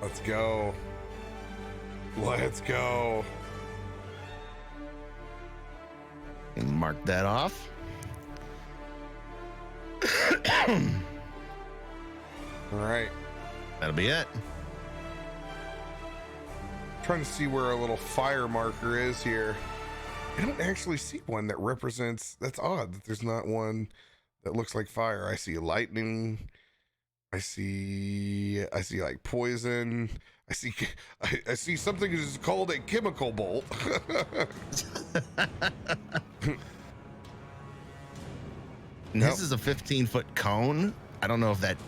S1: Let's go. Let's go.
S2: And mark that off.
S1: All right.
S2: That'll be it.
S1: Trying to see where a little fire marker is here. I don't actually see one that represents. That's odd that there's not one that looks like fire. I see lightning. I see like poison. I see something that is called a chemical bolt.
S2: This is a 15-foot cone. I don't know if that,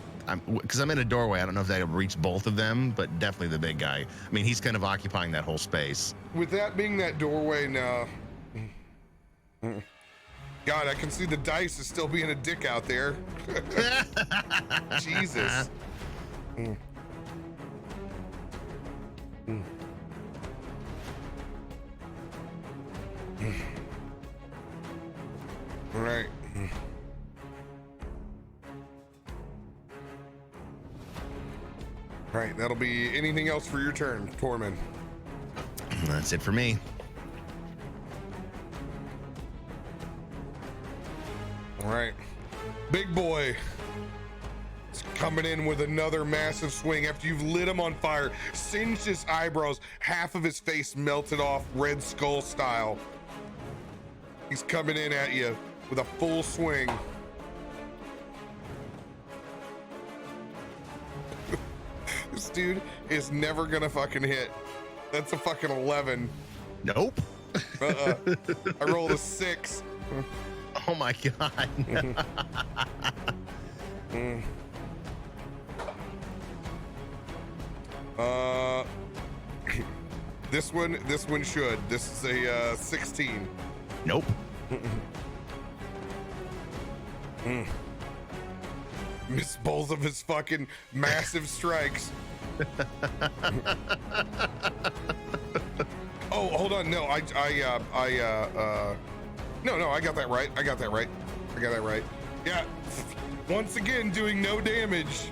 S2: because I'm in a doorway. I don't know if that'll reach both of them, but definitely the big guy. I mean, he's kind of occupying that whole space.
S1: With that being that doorway now, God, I can see the dice is still being a dick out there. Jesus. All right. All right, that'll be anything else for your turn, Tormund.
S2: That's it for me.
S1: All right, big boy is coming in with another massive swing after you've lit him on fire, singed his eyebrows, half of his face melted off Red Skull style. He's coming in at you with a full swing. This dude is never gonna fucking hit. That's a fucking 11.
S2: Nope.
S1: I rolled a 6.
S2: Oh my God.
S1: This one should. This is a 16.
S2: Nope.
S1: Missed both of his fucking massive strikes. Oh, hold on. No, no, I got that right. I got that right. Yeah. Once again, doing no damage.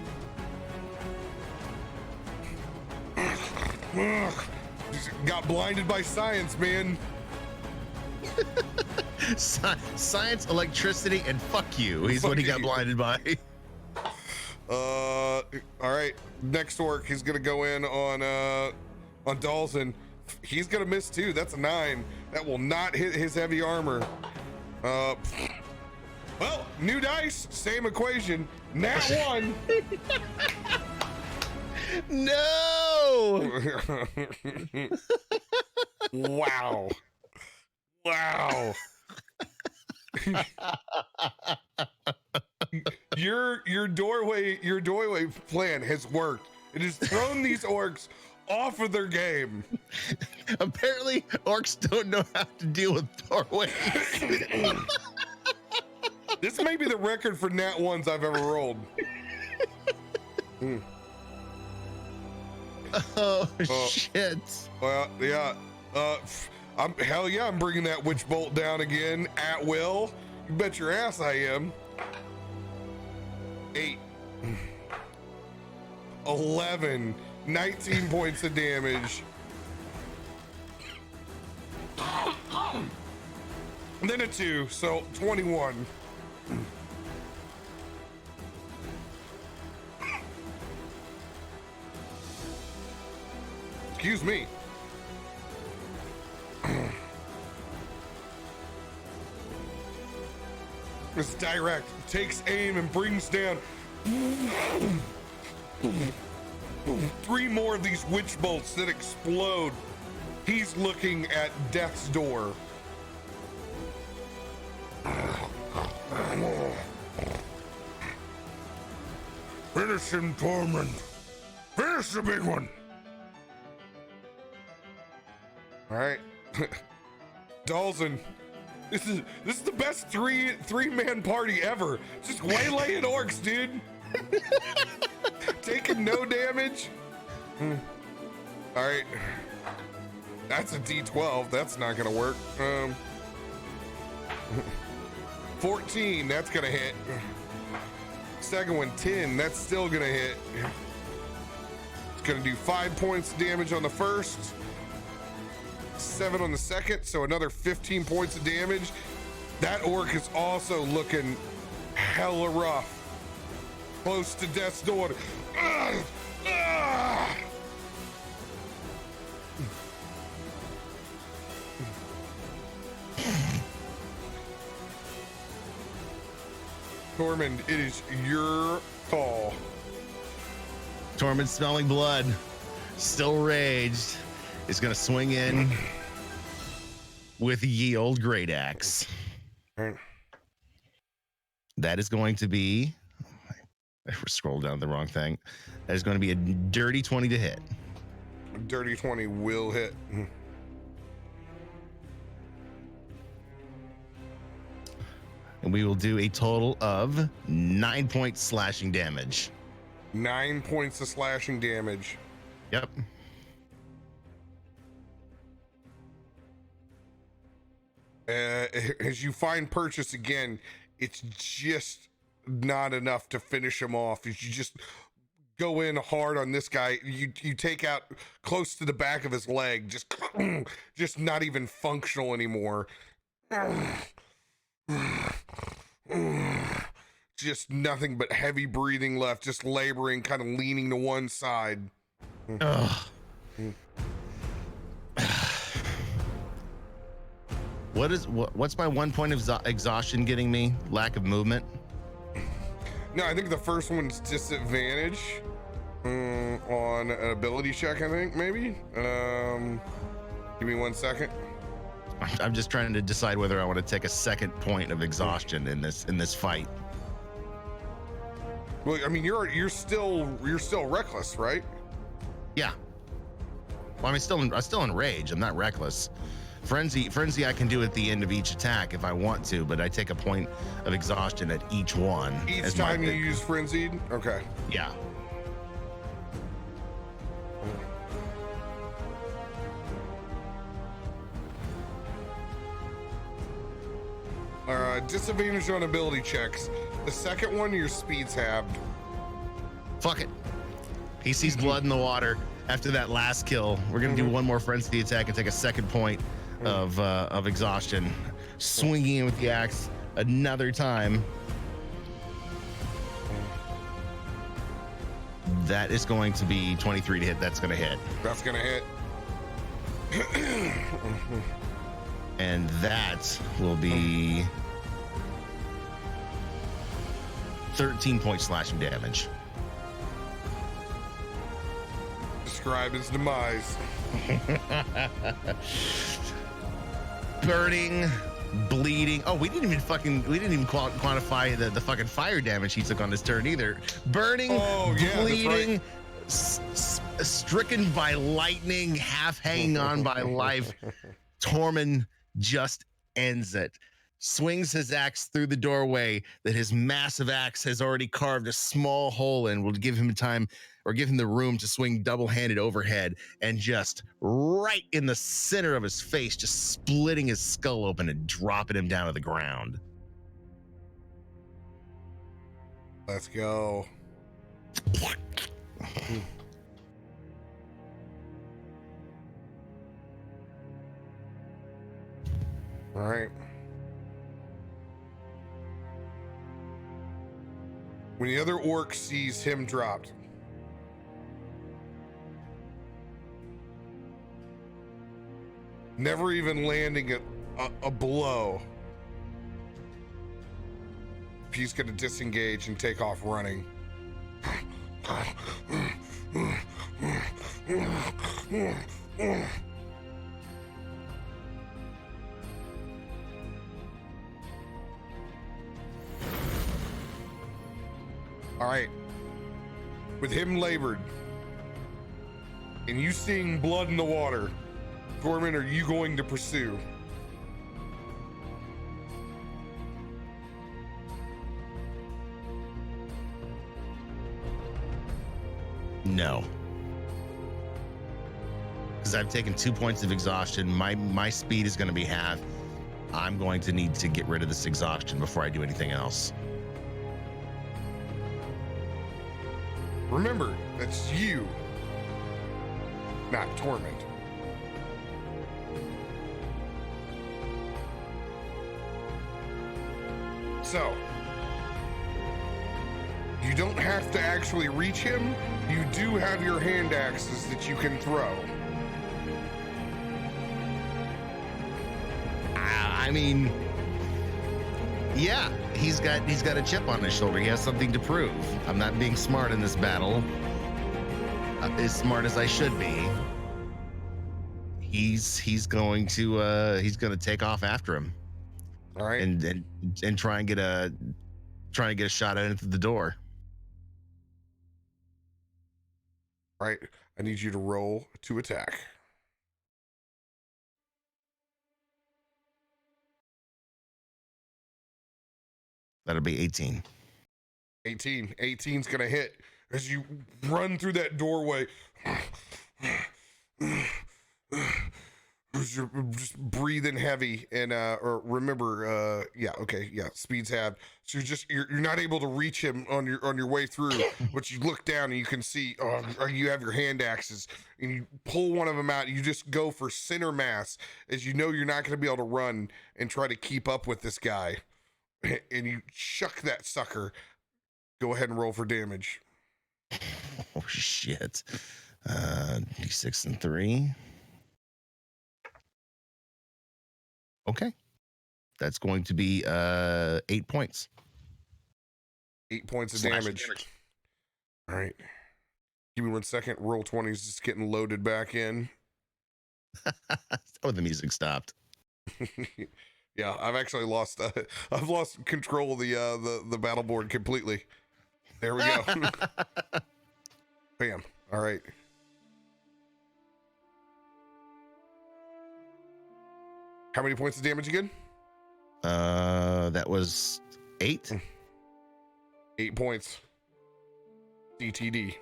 S1: Got blinded by science, man.
S2: Science, electricity, and fuck you. He's what he got blinded by.
S1: All right. Next orc, he's gonna go in on Dalton. He's gonna miss too. That's a 9. That will not hit his heavy armor. Well, new dice, same equation. Nat 1.
S2: No.
S1: Wow. Your doorway plan has worked. It has thrown these orcs off of their game.
S2: Apparently, orcs don't know how to deal with doorways.
S1: This may be the record for nat 1s I've ever rolled.
S2: Oh shit.
S1: Well, yeah. I'm bringing that witch bolt down again at will. You bet your ass I am. 8, 11, 19 points of damage. And then a 2, so 21. Excuse me. This Dirakt takes aim and brings down 3 more of these witch bolts that explode. He's looking at death's door. Finish him, Tormund. Finish the big one. All right. Dalton, this is the best three-man party ever. Just waylaying orcs, dude. Taking no damage. All right. That's a D12. That's not gonna work. 14. That's gonna hit. Second one, 10. That's still gonna hit. It's gonna do 5 points of damage on the first, 7 on the second, so another 15 points of damage. That orc is also looking hella rough. Close to death's door. Tormund, it is your call.
S2: Tormund, smelling blood, still raged, is going to swing in with ye old great axe. That is going to be, I scrolled down the wrong thing. That is going to be a dirty 20 to hit.
S1: A dirty 20 will hit.
S2: And we will do a total of 9 points slashing damage.
S1: 9 points of slashing damage.
S2: Yep.
S1: As you find purchase again, it's just not enough to finish him off. As you just go in hard on this guy, you take out close to the back of his leg, just not even functional anymore. Just nothing but heavy breathing left, just laboring, kind of leaning to one side.
S2: What's my 1 point of exhaustion getting me? Lack of movement?
S1: No, I think the first one's disadvantage on an ability check, I think, maybe. Give me 1 second.
S2: I'm just trying to decide whether I want to take a second point of exhaustion in this fight.
S1: Well, I mean, you're still reckless, right?
S2: Yeah. Well, I'm still in rage. I'm not reckless. Frenzy I can do at the end of each attack if I want to, but I take a point of exhaustion at each one.
S1: Each time you use frenzied? Okay.
S2: Yeah.
S1: Disadvantage on ability checks. The second one, your speed's halved.
S2: Fuck it. He sees blood in the water after that last kill. We're gonna do one more frenzy attack and take a second point of exhaustion. Swinging in with the axe another time. That is going to be 23 to hit. That's gonna hit.
S1: That's gonna hit.
S2: And that will be 13 points slashing damage.
S1: Describe his demise.
S2: Burning, bleeding. Oh, we didn't even quantify the fucking fire damage he took on this turn either. Burning, bleeding, stricken by lightning, half hanging on by life. Tormund just ends it. Swings his axe through the doorway that his massive axe has already carved a small hole in, will give him time or give him the room to swing double-handed overhead, and just right in the center of his face, just splitting his skull open and dropping him down to the ground.
S1: Let's go. All right. When the other orc sees him dropped, never even landing a blow, he's going to disengage and take off running. All right. With him labored and you seeing blood in the water, Tormund, are you going to pursue?
S2: No. Because I've taken 2 points of exhaustion. My speed is going to be half. I'm going to need to get rid of this exhaustion before I do anything else.
S1: Remember, that's you, not Tormund. So, you don't have to actually reach him. You do have your hand axes that you can throw.
S2: I mean, yeah, he's got a chip on his shoulder. He has something to prove. I'm not being smart in this battle. As smart as I should be. He's going to take off after him.
S1: All right,
S2: and try and get a shot at into the door.
S1: All right, I need you to roll to attack.
S2: That'll be 18.
S1: 18's gonna hit as you run through that doorway. You're just breathing heavy, and or remember, speed's half. So you're not able to reach him on your way through, but you look down and you can see you have your hand axes, and you pull one of them out. You just go for center mass, as you know you're not going to be able to run and try to keep up with this guy, and you chuck that sucker. Go ahead and roll for damage.
S2: Oh shit! D6 and 3. Okay, that's going to be 8 points.
S1: 8 points of damage. All right, give me 1 second. Roll 20 is just getting loaded back in.
S2: Oh, the music stopped.
S1: Yeah, I've actually lost. I've lost control of the battle board completely. There we go. Bam. All right. How many points of damage again?
S2: That was 8.
S1: 8 points. DTD.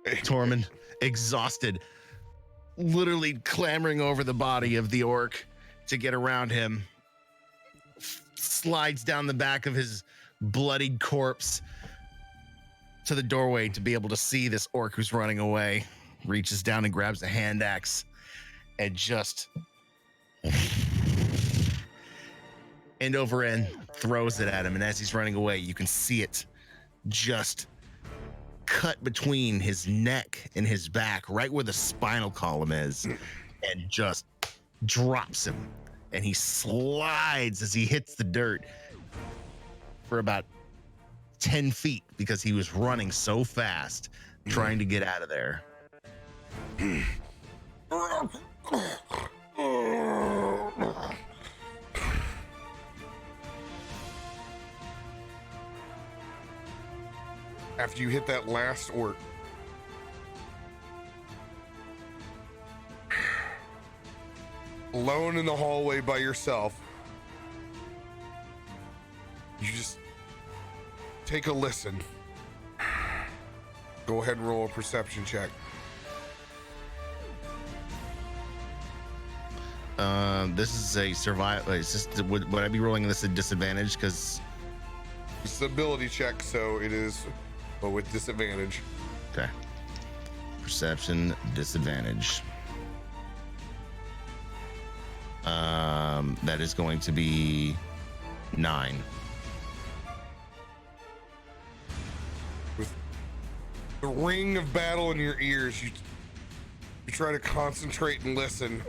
S2: Tormund, exhausted, literally clambering over the body of the orc to get around him, slides down the back of his bloodied corpse to the doorway to be able to see this orc who's running away, reaches down and grabs a hand axe and just end over end throws it at him. And as he's running away, you can see it just cut between his neck and his back, right where the spinal column is, and just drops him. And he slides as he hits the dirt for about 10 feet because he was running so fast trying to get out of there. After you hit that last orc, alone in the hallway by yourself, you just take a listen. Go ahead and roll a perception check. This is a survival. Would I be rolling this at disadvantage? Because
S1: it's an ability check, so it is, but with disadvantage.
S2: Okay. Perception disadvantage. That is going to be 9.
S1: with the ring of battle in your ears, you try to concentrate and listen.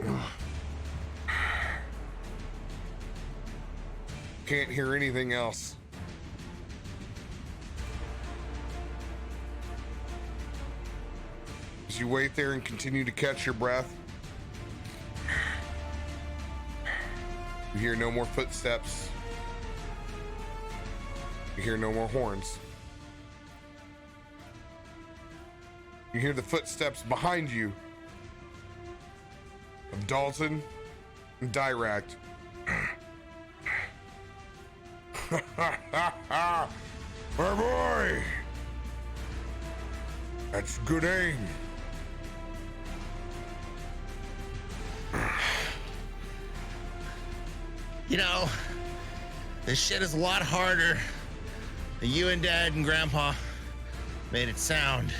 S1: Can't hear anything else. As you wait there and continue to catch your breath, you hear no more footsteps. You hear no more horns. You hear the footsteps behind you of Dalton and Dirakt. My boy! That's good aim.
S2: You know, this shit is a lot harder than you and Dad and Grandpa made it sound.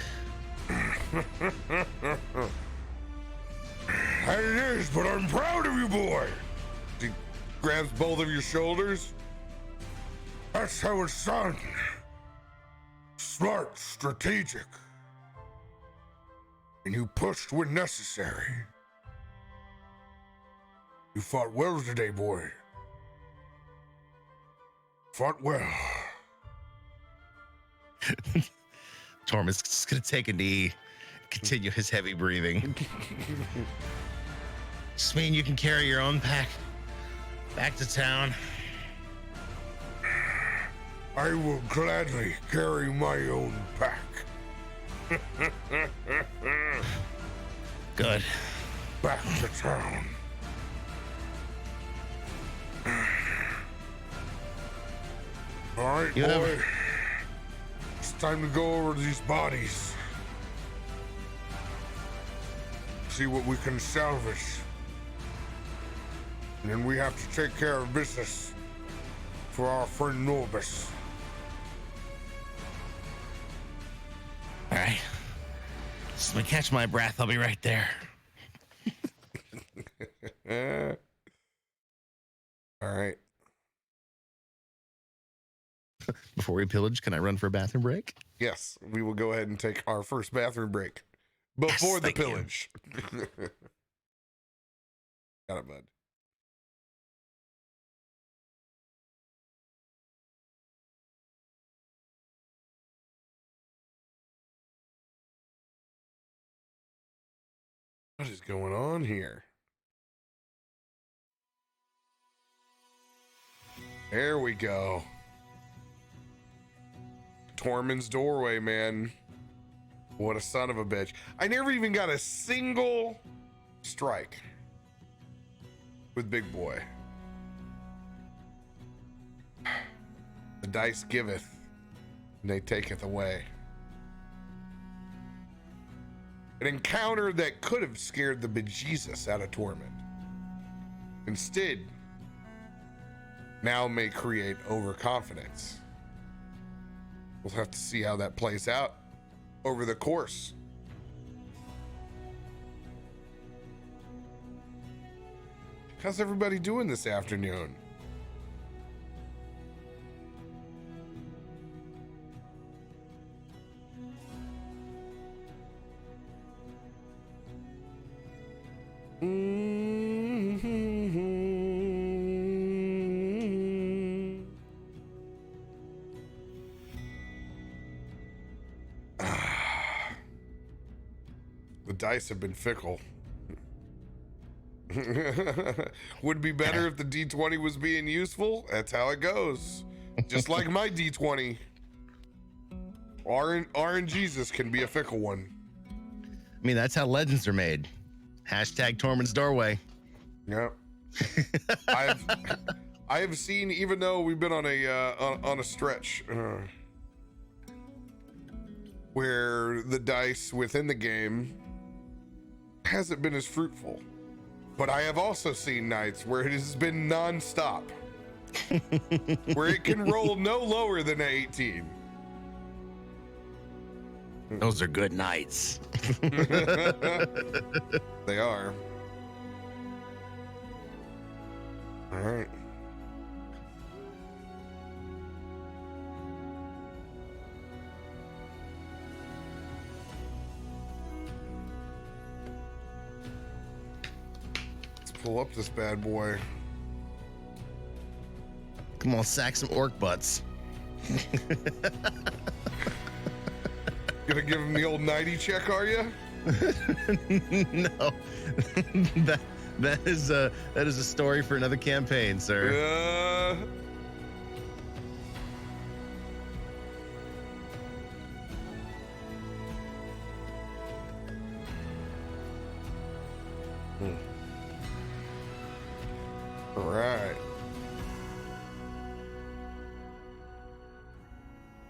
S1: And it is, but I'm proud of you, boy. He grabs both of your shoulders. That's how it's done. Smart, strategic. And you pushed when necessary. You fought well today, boy. Fought well.
S2: Tormund's just gonna take a knee, continue his heavy breathing. Just mean you can carry your own pack back to town.
S1: I will gladly carry my own pack.
S2: Good.
S1: Back to town. All right,
S2: You
S1: boy.
S2: have-
S1: It's time to go over these bodies. See what we can salvage. And then we have to take care of business for our friend Norbus.
S2: All right. Just let me catch my breath. I'll be right there.
S1: All right.
S2: Before we pillage, can I run for a bathroom break?
S1: Yes, we will go ahead and take our first bathroom break before the
S2: thank you.
S1: pillage. Got it, bud. What is going on here? There we go. Tormund's doorway, man. What a son of a bitch. I never even got a single strike with Big Boy. The dice giveth, and they taketh away. An encounter that could have scared the bejesus out of Tormund. Instead, now may create overconfidence. We'll have to see how that plays out over the course. How's everybody doing this afternoon? The dice have been fickle. Would be better if the D20 was being useful. That's how it goes. Just like my D20. RNGesus can be a fickle one.
S2: I mean, that's how legends are made. Hashtag Tormund's doorway.
S1: Yep. I have seen, even though we've been on a stretch where the dice within the game hasn't been as fruitful, but I have also seen nights where it has been non-stop, where it can roll no lower than an 18.
S2: Those are good nights.
S1: They are. All right. pull up this bad boy.
S2: Come on, sack some orc butts.
S1: Gonna give him the old 90 check, are you?
S2: No, that is a story for another campaign, sir.
S1: All right.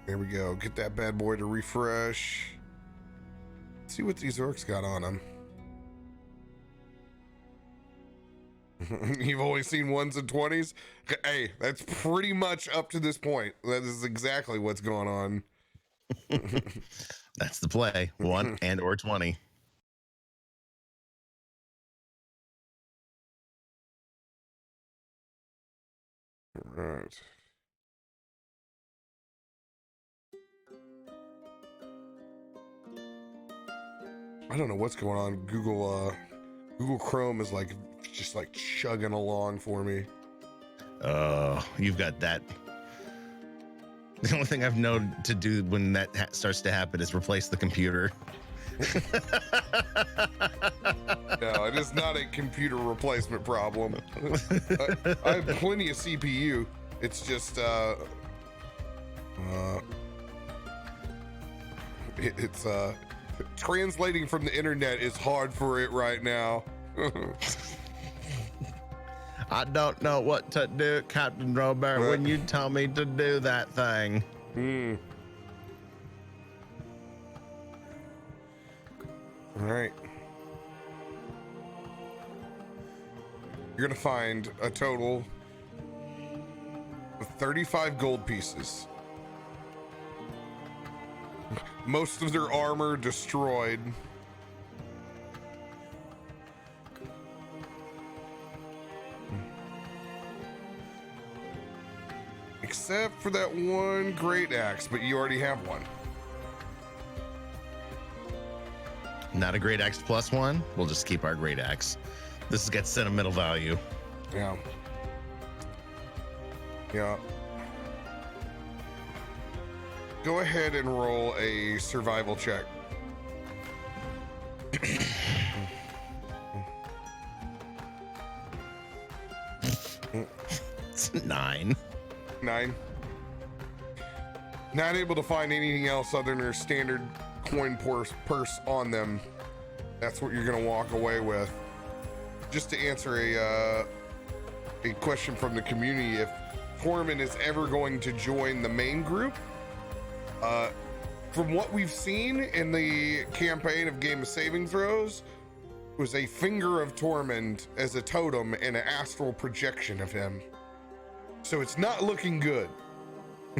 S1: There we go. Get that bad boy to refresh. See what these orcs got on them. You've only seen 1s and 20s? Hey, that's pretty much up to this point. That is exactly what's going on.
S2: That's the play. 1 and or 20.
S1: All right. I don't know what's going on. Google Chrome is just chugging along for me.
S2: Oh, you've got that. The only thing I've known to do when that starts to happen is replace the computer.
S1: No, it is not a computer replacement problem. I have plenty of CPU. It's just it's translating from the internet is hard for it right now.
S2: I don't know what to do, CaptainRoBear, when you tell me to do that thing.
S1: All right. You're gonna find a total of 35 gold pieces. Most of their armor destroyed. Except for that one great axe, but you already have one.
S2: Not a great axe +1. We'll just keep our great axe. This has got sentimental value.
S1: Yeah. Yeah. Go ahead and roll a survival check.
S2: It's 9.
S1: 9. Not able to find anything else other than their standard coin purse on them. That's what you're gonna walk away with. Just to answer a question from the community, if Tormund is ever going to join the main group, from what we've seen in the campaign of Game of Saving Throws, was a finger of Tormund as a totem and an astral projection of him. So it's not looking good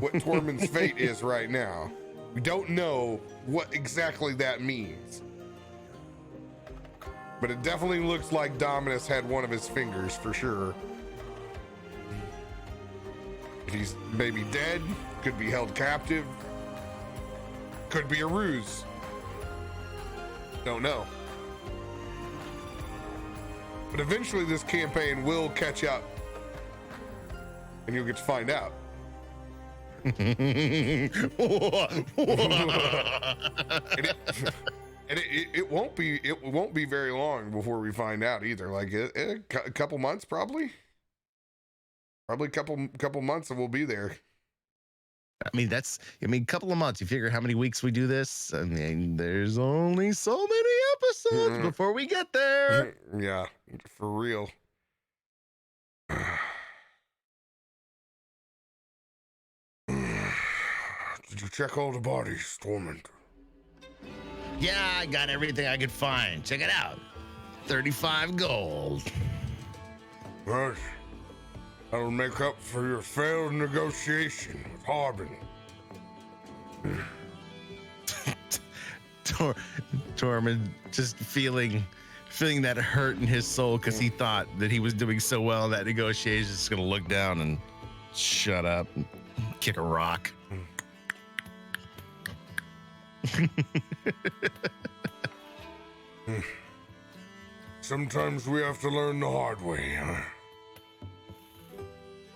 S1: what Tormund's fate is right now. We don't know what exactly that means. But it definitely looks like Dominus had one of his fingers for sure. He's maybe dead, could be held captive, could be a ruse. Don't know. But eventually this campaign will catch up and you'll get to find out. It won't be very long before we find out either. Like a couple months, probably a couple months and we'll be there.
S2: I mean, couple of months. You figure how many weeks we do this? I mean, there's only so many episodes before we get there.
S1: Yeah, for real. Did you check all the bodies, Tormund?
S2: Yeah, I got everything I could find. Check it out. 35 gold.
S1: Right. That'll make up for your failed negotiation with Harbin.
S2: Tormund just feeling that hurt in his soul because he thought that he was doing so well in that negotiation. Just gonna look down and shut up and kick a rock.
S1: sometimes we have to learn the hard way, huh?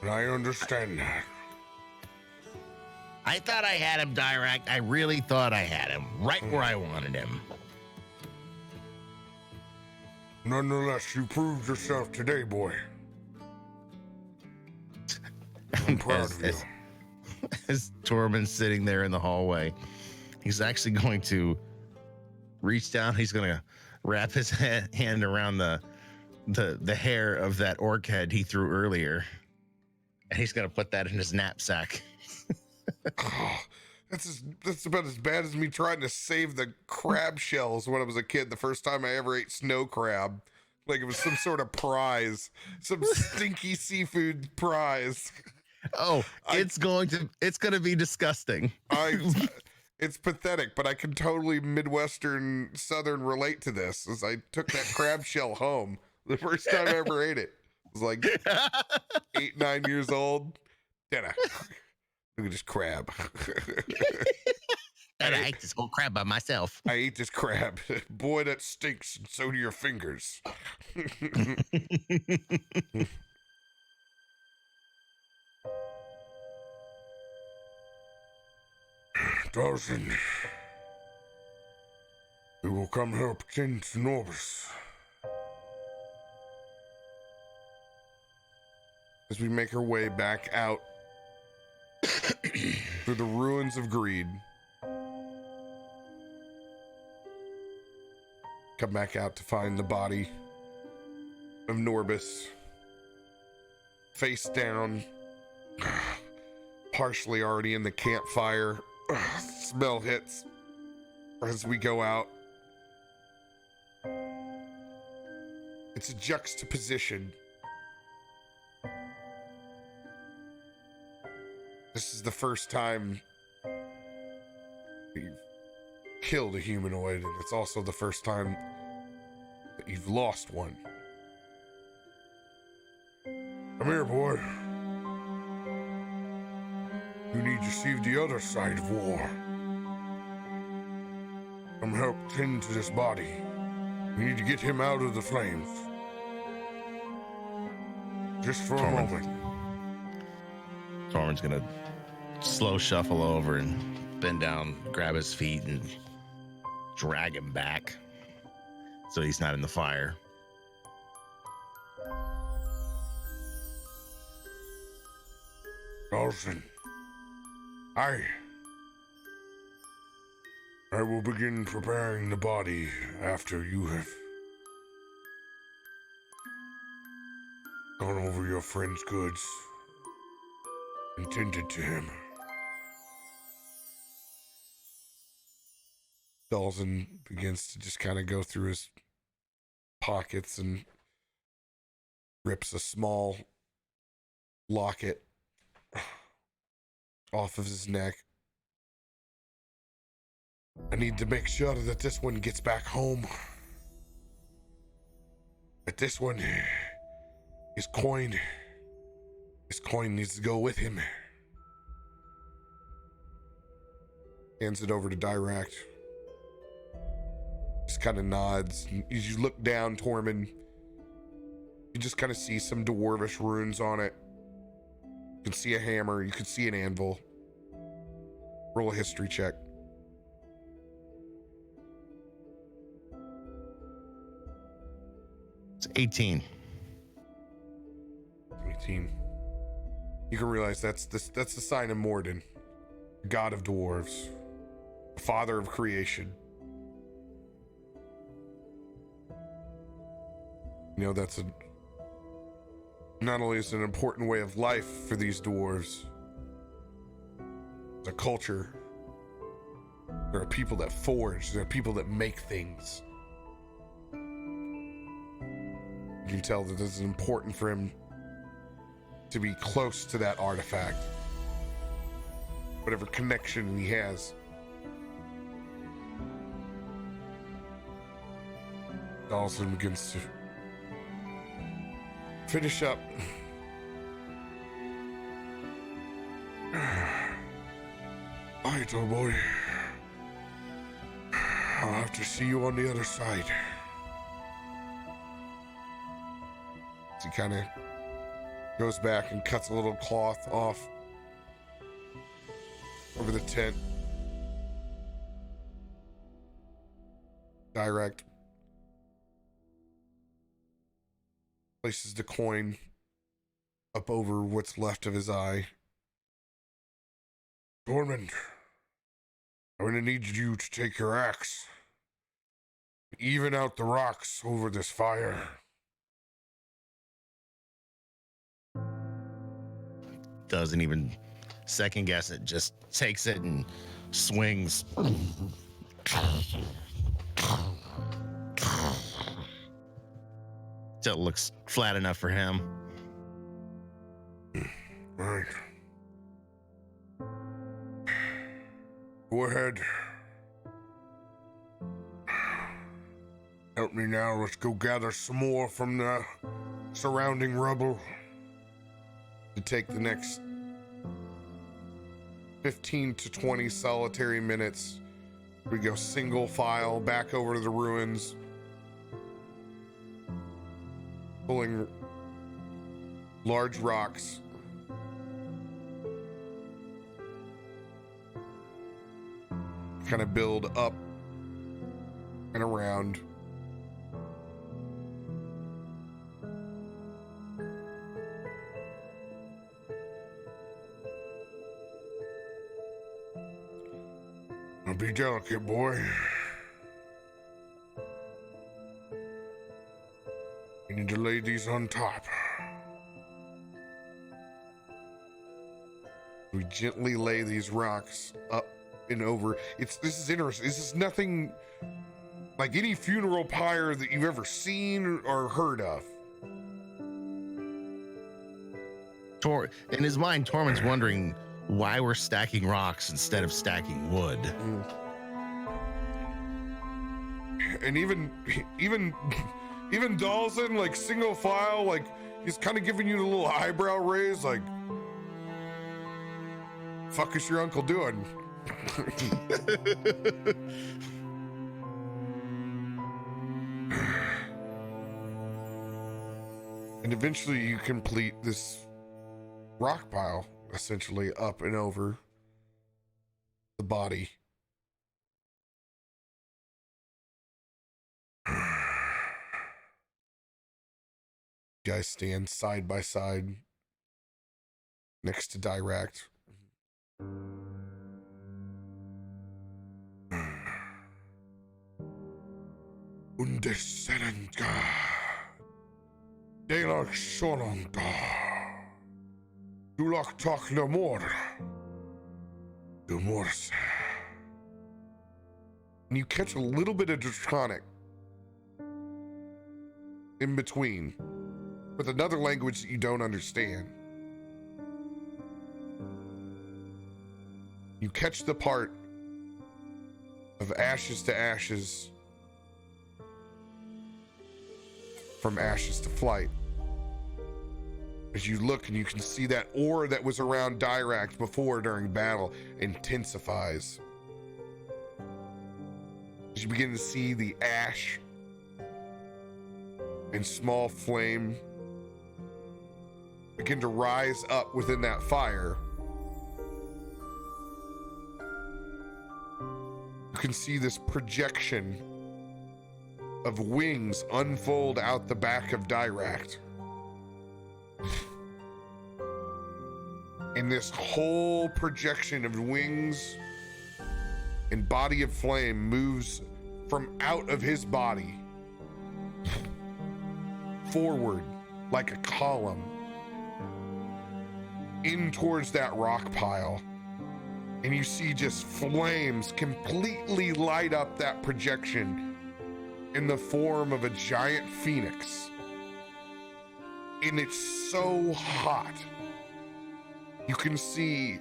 S1: And I understand that.
S2: I thought I had him, Dirakt. I really thought I had him right where I wanted him.
S1: Nonetheless, you proved yourself today, boy. I'm proud of you.
S2: As Tormund's sitting there in the hallway, he's actually going to reach down. He's going to wrap his hand around the hair of that orc head he threw earlier, and he's going to put that in his knapsack.
S1: Oh, that's about as bad as me trying to save the crab shells when I was a kid. The first time I ever ate snow crab, like it was some sort of prize, some stinky seafood prize.
S2: Oh, it's going to be disgusting.
S1: It's pathetic, but I can totally Midwestern Southern relate to this, as I took that crab shell home the first time I ever ate it. I was like 8, 9 years old. Dinner. Look at this crab.
S2: I ate this whole crab by myself.
S1: I ate this crab. Boy, that stinks, and so do your fingers. Dawson, we will come help tend to Norbus. As we make our way back out through the ruins of greed, come back out to find the body of Norbus, face down, partially already in the campfire. Smell hits as we go out. It's a juxtaposition. This is the first time you've killed a humanoid, and it's also the first time that you've lost one. Come here, boy. You need to see the other side of war. Come help tend to this body. We need to get him out of the flames. Just for a moment.
S2: Tormund's gonna slow shuffle over and bend down, grab his feet, and drag him back so he's not in the fire.
S1: Dawson, I will begin preparing the body after you have gone over your friend's goods and tended to him. Dawson begins to just kind of go through his pockets and rips a small locket off of his neck. I need to make sure that this one gets back home. That this one, his coin needs to go with him. Hands it over to Dirakt. Just kind of nods. As you look down, Tormund, you just kind of see some dwarvish runes on it. You can see a hammer. You can see an anvil. Roll a history check.
S2: It's 18.
S1: 18. You can realize that's the sign of Morden, god of dwarves, father of creation. You know, that's not only is it an important way of life for these dwarves, it's a culture. There are people that forge, there are people that make things. You can tell that this is important for him to be close to that artifact. Whatever connection he has. Dawson begins to finish up. All right, old boy. I'll have to see you on the other side. kind of goes back and cuts a little cloth off over the tent. Direkt places the coin up over what's left of his eye. Tormund, I'm gonna need you to take your axe, even out the rocks over this fire.
S2: Doesn't even second guess it, just takes it and swings. Till it looks flat enough for him.
S1: Right. Go ahead. Help me now. Let's go gather some more from the surrounding rubble. To take the next 15 to 20 solitary minutes, we go single file back over to the ruins, pulling large rocks. Kind of build up and around. Now be delicate, boy. You need to lay these on top. We gently lay these rocks up and over. This is interesting. This is nothing like any funeral pyre that you've ever seen or heard of.
S2: In his mind, Tormund's wondering why we're stacking rocks instead of stacking wood.
S1: And even Dawson, like single file, like he's kind of giving you the little eyebrow raise, like, fuck is your uncle doing? And eventually you complete this rock pile, essentially up and over the body. You guys stand side by side next to Dirakt. Undesenenga de la Sononda Dulak Tak Lamor Dumors. And you catch a little bit of Draconic in between with another language that you don't understand. You catch the part of ashes to ashes, from ashes to flight. As you look and you can see that aura that was around Dirakt before during battle intensifies. As you begin to see the ash and small flame begin to rise up within that fire. You can see this projection of wings unfold out the back of Dirakt. And this whole projection of wings and body of flame moves from out of his body forward like a column in towards that rock pile. And you see just flames completely light up that projection in the form of a giant phoenix. And it's so hot. You can see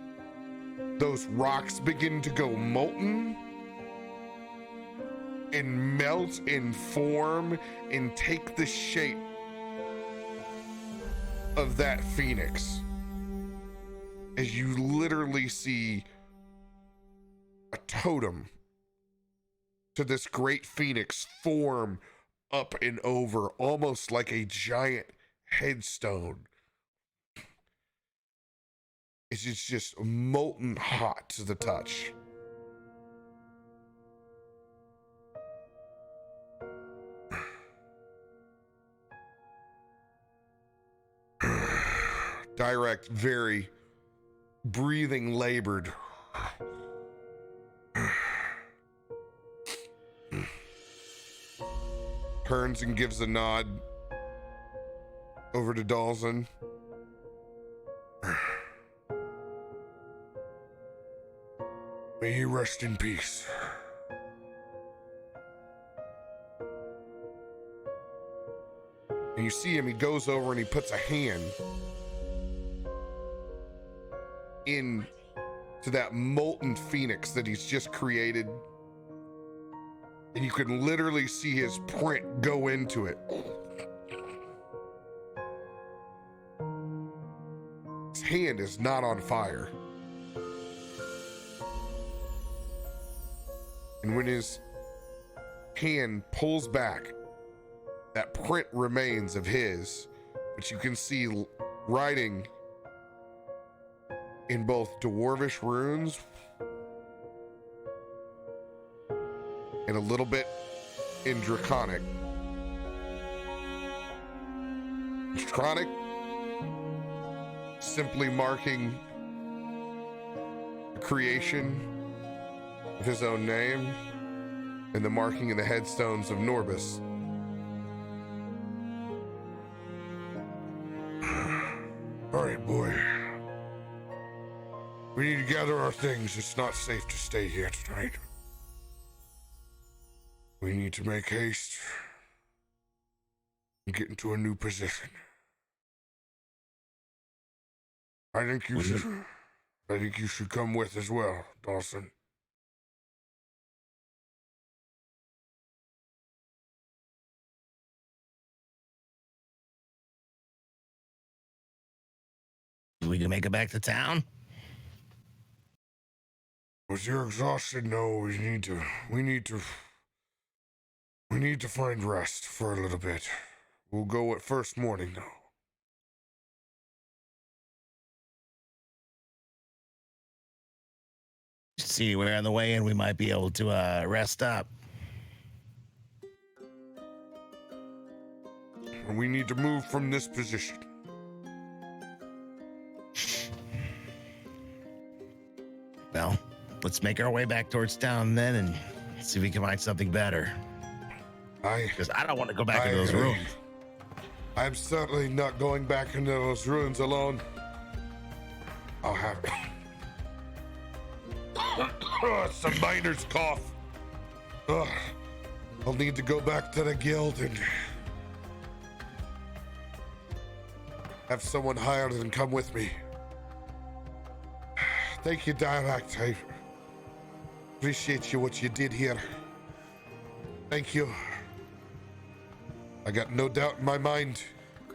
S1: those rocks begin to go molten and melt and form and take the shape of that phoenix. As you literally see a totem to this great phoenix form up and over, almost like a giant headstone is just molten hot to the touch. Dirakt, very breathing labored. Turns and gives a nod over to Dalzin. May he rest in peace. And you see him, he goes over and he puts a hand in to that molten phoenix that he's just created. And you can literally see his print go into it. His hand is not on fire. And when his hand pulls back, that print remains of his, but you can see writing in both Dwarvish runes and a little bit in Draconic. Draconic, simply marking the creation of his own name and the marking in the headstones of Norbus. All right, boy. We need to gather our things. It's not safe to stay here tonight. We need to make haste and get into a new position. I think you should come with as well, Dawson.
S2: We can make it back to town.
S1: Was you're exhausted? No, we need to find rest for a little bit. We'll go at first morning, though.
S2: See anywhere on the way, and we might be able to rest up.
S1: And we need to move from this position.
S2: Well, let's make our way back towards town then and see if we can find something better. Because I don't want to go back into those rooms.
S1: I'm certainly not going back into those ruins alone. I'll have some miner's cough. I'll need to go back to the guild and have someone hired and come with me. Thank you, Dirakt. I appreciate what you did here. Thank you. I got no doubt in my mind,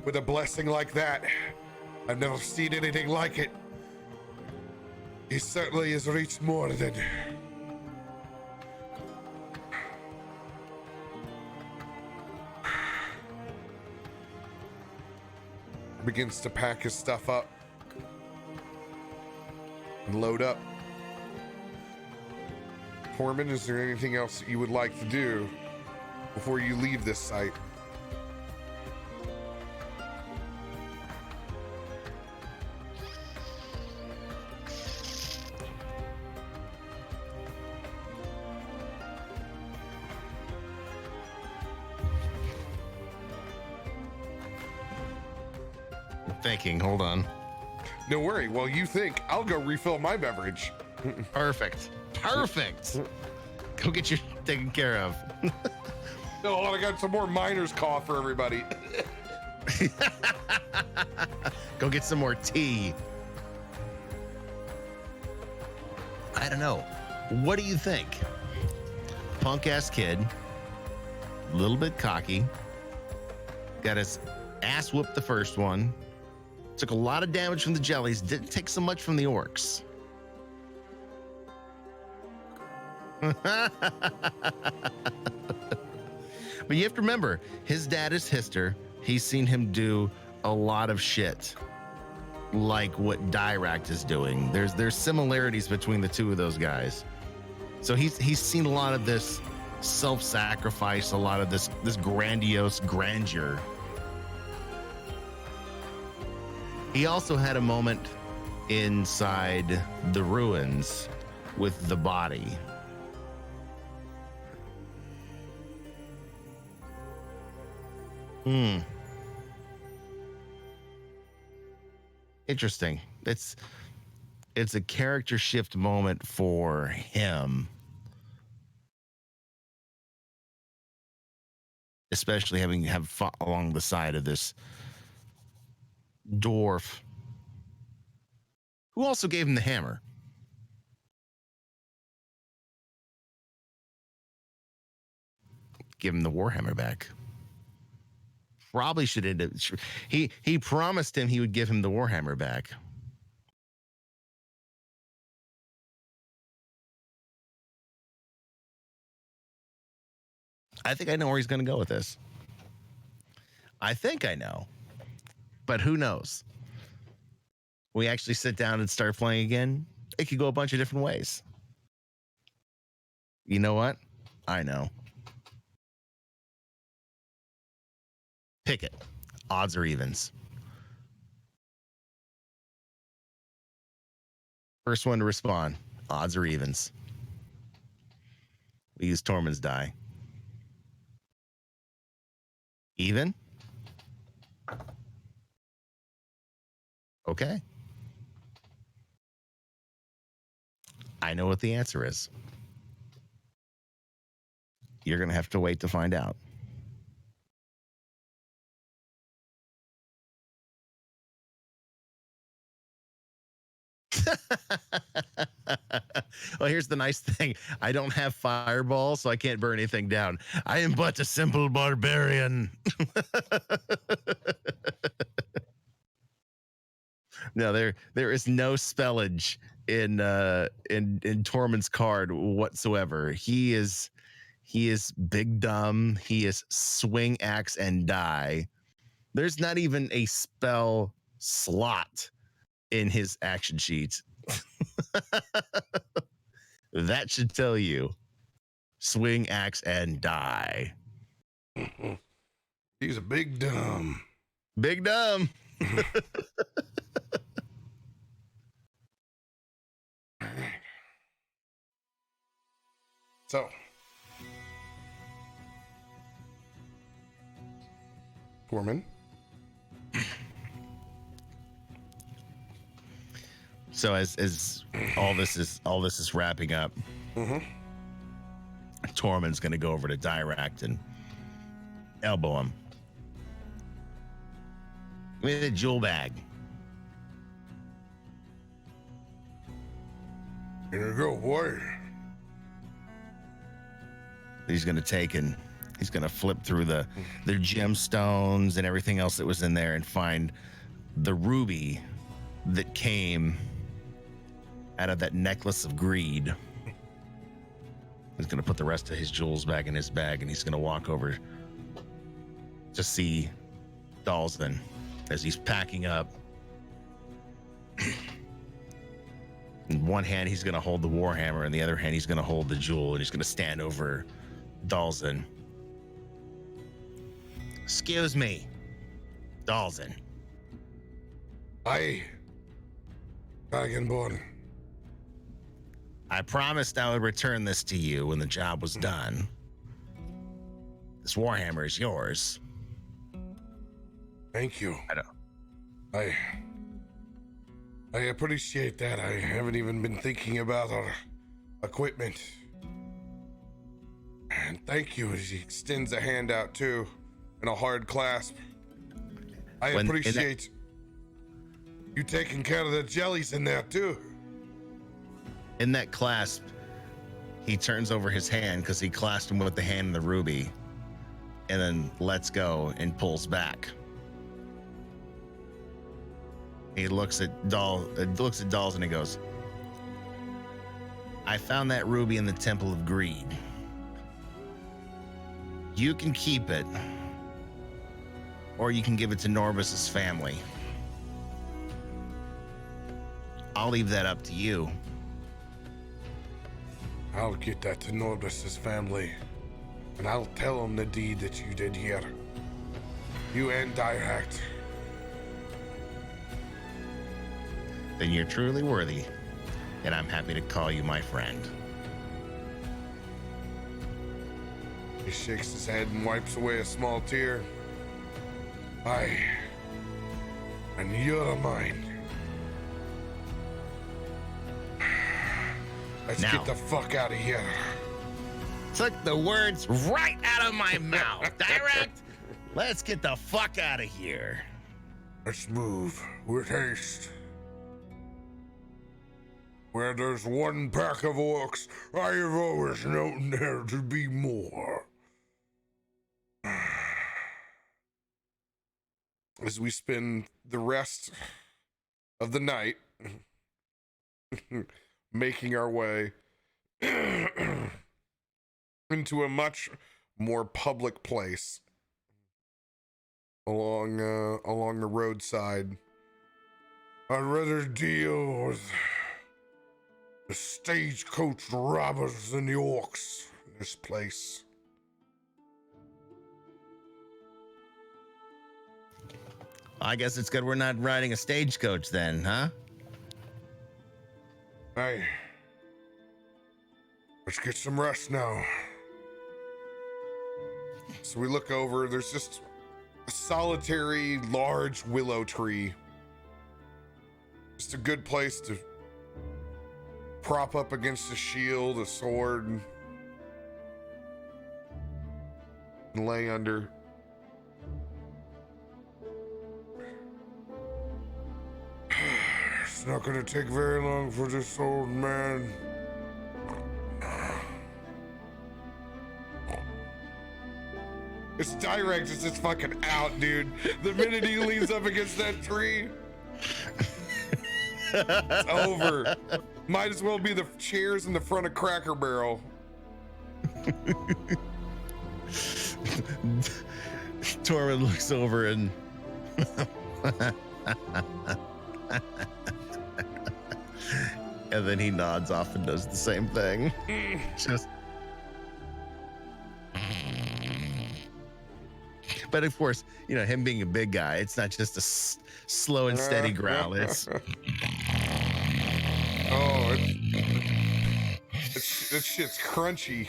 S1: with a blessing like that, I've never seen anything like it. He certainly has reached more than... Begins to pack his stuff up and load up. Tormund, is there anything else that you would like to do before you leave this site?
S2: Thinking, hold on.
S1: No worry. While you think, I'll go refill my beverage.
S2: Perfect. Go get your taken care of.
S1: No, I got some more miner's cough for everybody.
S2: Go get some more tea. I don't know. What do you think? Punk ass kid, a little bit cocky, got his ass whooped the first one, took a lot of damage from the jellies, didn't take so much from the orcs. But you have to remember, his dad is Hister. He's seen him do a lot of shit like what Dirakt is doing. There's similarities between the two of those guys. So he's seen a lot of this self-sacrifice, a lot of this grandiose grandeur. He also had a moment inside the ruins with the body. Interesting. It's a character shift moment for him. Especially having fought along the side of this dwarf who also gave him the hammer. Give him the warhammer back. Probably should end up. He promised him he would give him the warhammer back. I think I know where he's going to go with this. I think I know, but who knows? We actually sit down and start playing again. It could go a bunch of different ways. You know what? I know. Pick it. Odds or evens. First one to respond. Odds or evens. We use Tormund's die. Even? Okay. I know what the answer is. You're going to have to wait to find out. Well, here's the nice thing. I don't have fireball, so I can't burn anything down. I am but a simple barbarian. No, there is no spellage in Tormund's card whatsoever. He is big dumb. He is swing axe and die. There's not even a spell slot in his action sheet. That should tell you. Swing axe and die.
S1: He's a big dumb.
S2: Big dumb.
S1: So, Tormund.
S2: So as all this is wrapping up, Tormund's gonna go over to Dirakt and elbow him. Give me the jewel bag.
S1: Here you go, boy.
S2: He's gonna take and he's gonna flip through the gemstones and everything else that was in there and find the ruby that came out of that necklace of greed. He's gonna put the rest of his jewels back in his bag, and he's gonna walk over to see Dalston as he's packing up. In one hand, he's gonna hold the warhammer, in the other hand, he's gonna hold the jewel, and he's gonna stand over Dalston. Excuse me, Dalston.
S1: Aye. Dragonborn.
S2: I promised I would return this to you when the job was done. This warhammer is yours.
S1: Thank you.
S2: I know.
S1: I appreciate that. I haven't even been thinking about our equipment. And thank you as he extends a hand out too, in a hard clasp. I appreciate you taking care of the jellies in there too.
S2: In that clasp, he turns over his hand because he clasped him with the hand and the ruby, and then lets go and pulls back. He looks at Dolls and he goes, I found that ruby in the Temple of Greed. You can keep it, or you can give it to Norbus's family. I'll leave that up to you.
S1: I'll get that to Norbus's family, and I'll tell him the deed that you did here. You and Dirakt.
S2: Then you're truly worthy, and I'm happy to call you my friend.
S1: He shakes his head and wipes away a small tear. And you're mine. Let's
S2: Now.
S1: get the fuck out of here.
S2: Took the words right out of my mouth. Direct. Let's get the fuck out of here.
S1: Let's move with haste. Where there's one pack of orcs, I have always known there to be more. As we spend the rest of the night making our way into a much more public place along the roadside. I'd rather deal with the stagecoach robbers than the orcs in this place.
S2: I guess it's good we're not riding a stagecoach then, huh?
S1: Hey, let's get some rest now. So we look over, there's just a solitary, large willow tree. Just a good place to prop up against a shield, a sword, and lay under. It's not gonna take very long for this old man. It's Direkt, it's just fucking out, dude. The minute he leans up against that tree, it's over. Might as well be the chairs in the front of Cracker Barrel.
S2: Tormund looks over and and then he nods off and does the same thing. Just but of course, you know, him being a big guy, it's not just a slow and steady growl. It's
S1: oh, this shit's crunchy.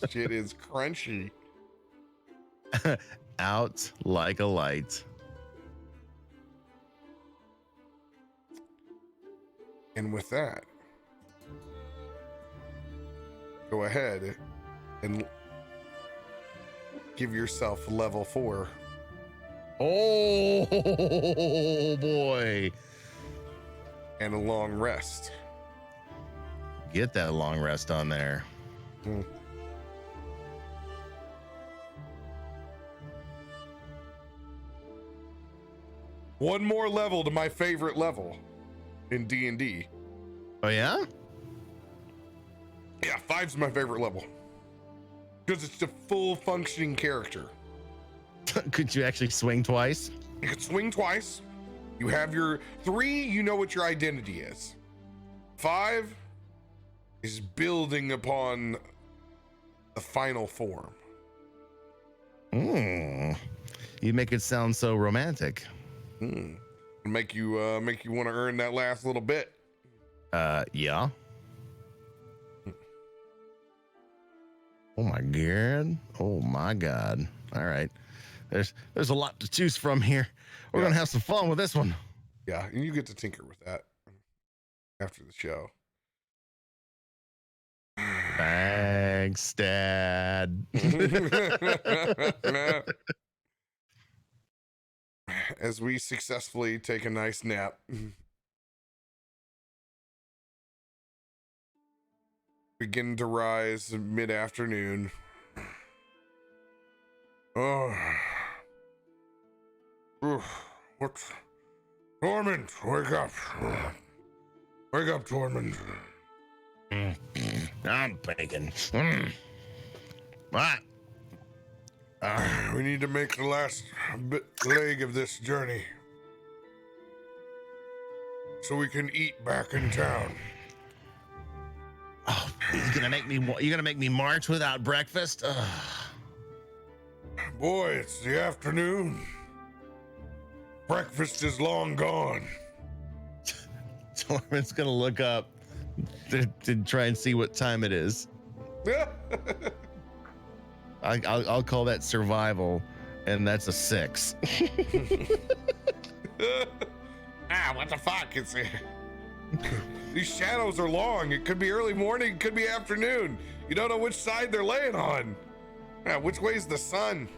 S1: Shit is crunchy.
S2: out like a light.
S1: And with that, go ahead and give yourself level 4.
S2: Oh boy.
S1: And a long rest.
S2: Get that long rest on there.
S1: One more level to my favorite level in D&D.
S2: Oh yeah?
S1: Yeah, 5's my favorite level. Because it's the full functioning character.
S2: Could you actually swing twice?
S1: You can swing twice. You have your 3, you know what your identity is. 5 is building upon the final form.
S2: You make it sound so romantic.
S1: Make you want to earn that last little bit.
S2: Yeah. Oh my god. Oh my god. All right. There's a lot to choose from here. We're gonna have some fun with this one.
S1: Yeah, and you get to tinker with that after the show.
S2: Thanks, Dad.
S1: As we successfully take a nice nap, begin to rise mid-afternoon. Oh, what? Tormund, wake up! Wake up, Tormund!
S2: I'm bacon. What?
S1: We need to make the last leg of this journey so we can eat back in town.
S2: Oh, you're gonna make me march without breakfast? Ugh.
S1: Boy, it's the afternoon. Breakfast is long gone.
S2: Tormund's gonna look up to try and see what time it is. I'll call that survival, and that's a 6.
S1: What the fuck? These shadows are long. It could be early morning, it could be afternoon. You don't know which side they're laying on. Which way's the sun?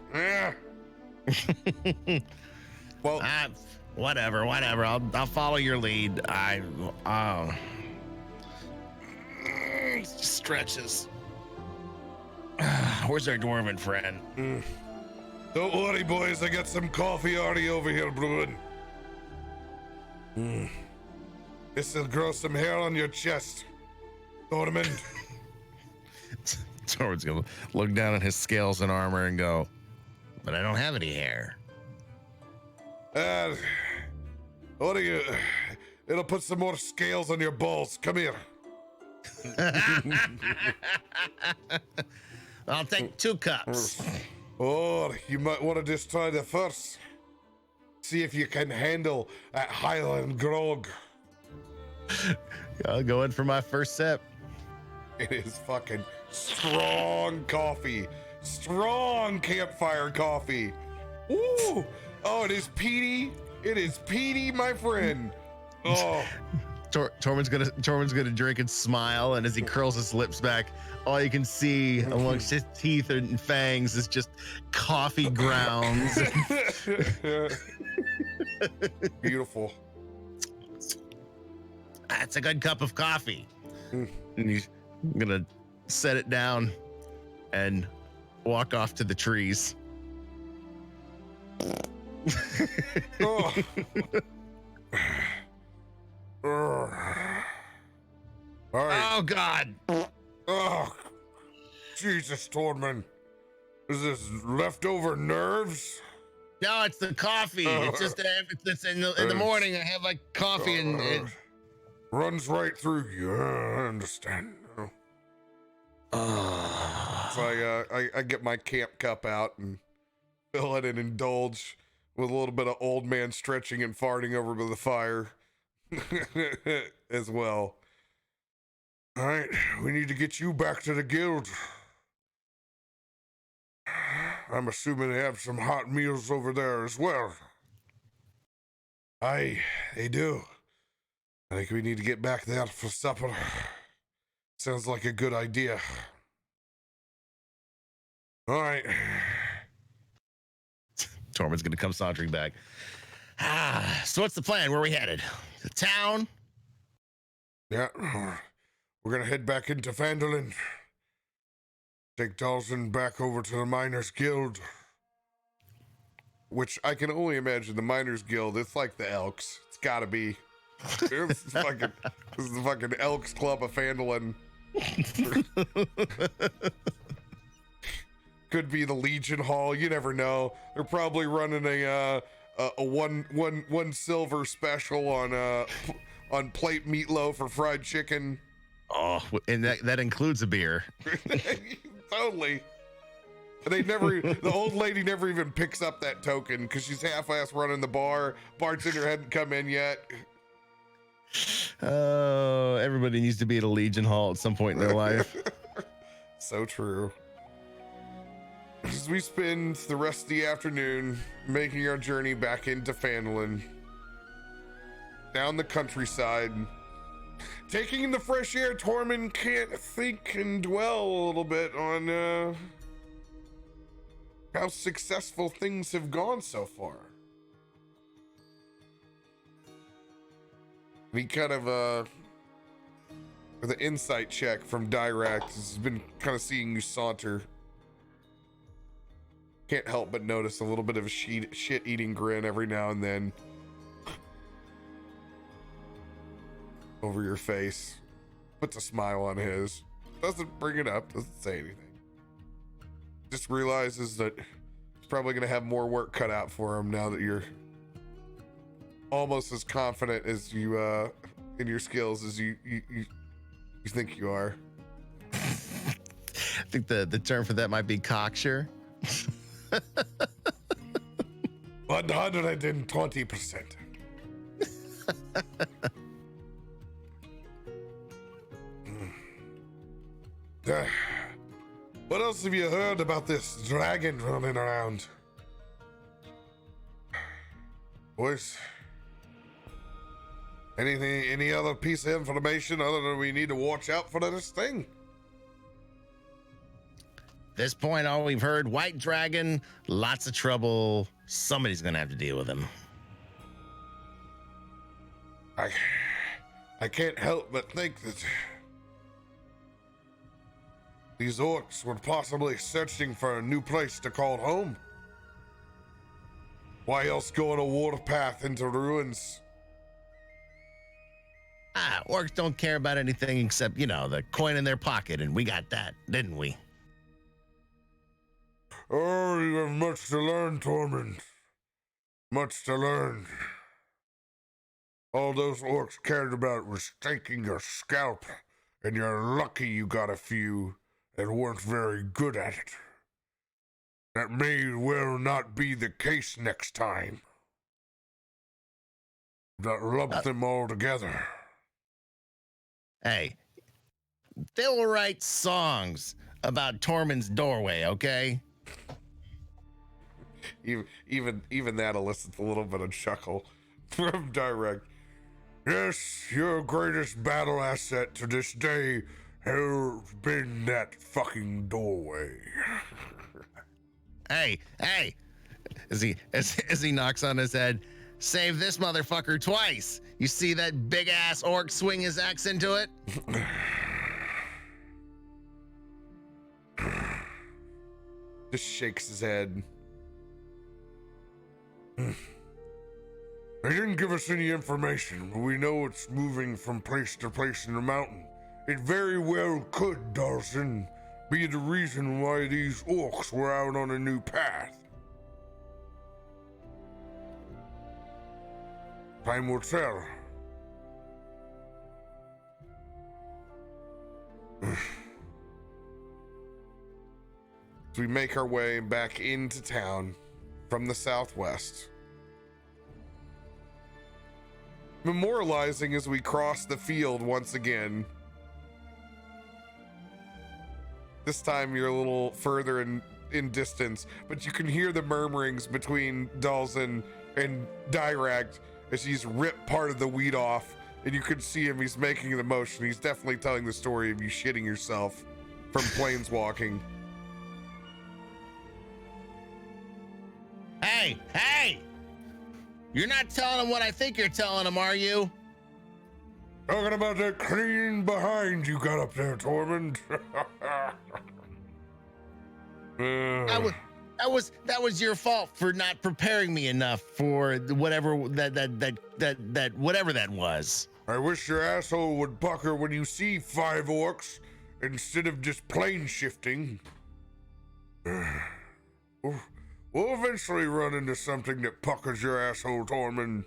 S1: Well,
S2: whatever. I'll follow your lead. Stretches. Where's our dwarven friend?
S1: Don't worry, boys. I got some coffee already over here brewing. This will grow some hair on your chest, Tormund.
S2: Tormund's gonna look down at his scales and armor and go, but I don't have any hair.
S1: What are you? It'll put some more scales on your balls. Come here.
S2: I'll take 2 cups.
S1: Or you might want to just try the first. See if you can handle that Highland grog.
S2: I'll go in for my first sip.
S1: It is fucking strong coffee. Strong campfire coffee. Ooh. Oh, it is peaty. It is peaty, my friend. Oh.
S2: Tormund's gonna drink and smile, and as he curls his lips back, all you can see amongst his teeth and fangs is just coffee grounds.
S1: Beautiful.
S2: That's a good cup of coffee. And he's gonna set it down and walk off to the trees.
S1: Oh. All right.
S2: Oh God.
S1: Oh, Jesus, Tormund. Is this leftover nerves?
S2: No, it's the coffee. It's just it's in the morning. I have like coffee and it
S1: runs right through you. I understand. So I get my camp cup out and fill it and indulge with a little bit of old man stretching and farting over by the fire as well. All right, we need to get you back to the guild. I'm assuming they have some hot meals over there as well. Aye, they do. I think we need to get back there for supper. Sounds like a good idea. All right.
S2: Tormund's gonna come sauntering back. So what's the plan? Where are we headed? The town?
S1: Yeah, we're gonna head back into Phandalin. Take Dalton back over to the Miners Guild. Which I can only imagine the Miners Guild, it's like the Elks. It's gotta be. This is the fucking Elks Club of Phandalin. Could be the Legion Hall. You never know. They're probably running a one silver special on plate meatloaf or fried chicken.
S2: Oh, and that includes a beer.
S1: Totally. The old lady never even picks up that token because she's half-ass running the bar. Bartender hadn't come in yet.
S2: Oh, everybody needs to be at a Legion Hall at some point in their life.
S1: So true. As we spend the rest of the afternoon making our journey back into Phandalin, down the countryside, taking in the fresh air, Tormund can't think and dwell a little bit on how successful things have gone so far. We kind of with an insight check from Dirakt has been kind of seeing you saunter. Can't help but notice a little bit of a shit-eating grin every now and then over your face. puts a smile on his. Doesn't bring it up, doesn't say anything. Just realizes that he's probably going to have more work cut out for him now that you're almost as confident as you in your skills as you think you are.
S2: I think the term for that might be cocksure.
S1: 120%. What else have you heard about this dragon running around? Boys, any other piece of information other than we need to watch out for this thing?
S2: This point, all we've heard, white dragon, lots of trouble. Somebody's gonna have to deal with him.
S1: I can't help but think that these orcs were possibly searching for a new place to call home. Why else go on a warpath into ruins?
S2: Orcs don't care about anything except, the coin in their pocket, and we got that, didn't we?
S1: Oh, you have much to learn, Tormund. Much to learn. All those orcs cared about was taking your scalp, and you're lucky you got a few that weren't very good at it. That may well not be the case next time. That lump them all together.
S2: Hey, they'll write songs about Tormund's doorway, okay?
S1: Even that elicits a little bit of chuckle from Dirakt. Yes, your greatest battle asset to this day has been that fucking doorway.
S2: Hey, as he knocks on his head, save this motherfucker twice. You see that big ass orc swing his axe into it?
S1: Just shakes his head. They didn't give us any information, but we know it's moving from place to place in the mountain. It very well could, Dawson, be the reason why these orcs were out on a new path. Time will tell. As we make our way back into town from the southwest, memorializing as we cross the field once again. This time you're a little further in distance, but you can hear the murmurings between Dalzin and Dirakt as he's ripped part of the wheat off, and you can see him, he's making the motion. He's definitely telling the story of you shitting yourself from planeswalking.
S2: Hey! You're not telling him what I think you're telling him, are you?
S1: Talking about that clean behind you got up there, Tormund.
S2: That was your fault for not preparing me enough for whatever whatever that was.
S1: I wish your asshole would pucker when you see 5 orcs instead of just plane shifting. We'll eventually run into something that puckers your asshole, Tormund.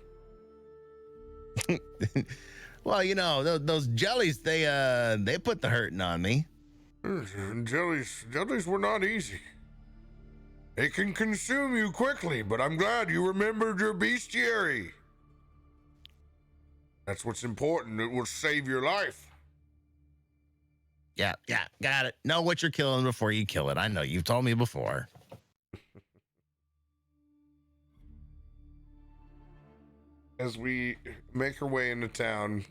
S2: Well, those jellies, they put the hurting on me.
S1: Jellies were not easy. They can consume you quickly, but I'm glad you remembered your bestiary. That's what's important. It will save your life.
S2: Yeah, got it. Know what you're killing before you kill it. I know, you've told me before.
S1: As we make our way into town,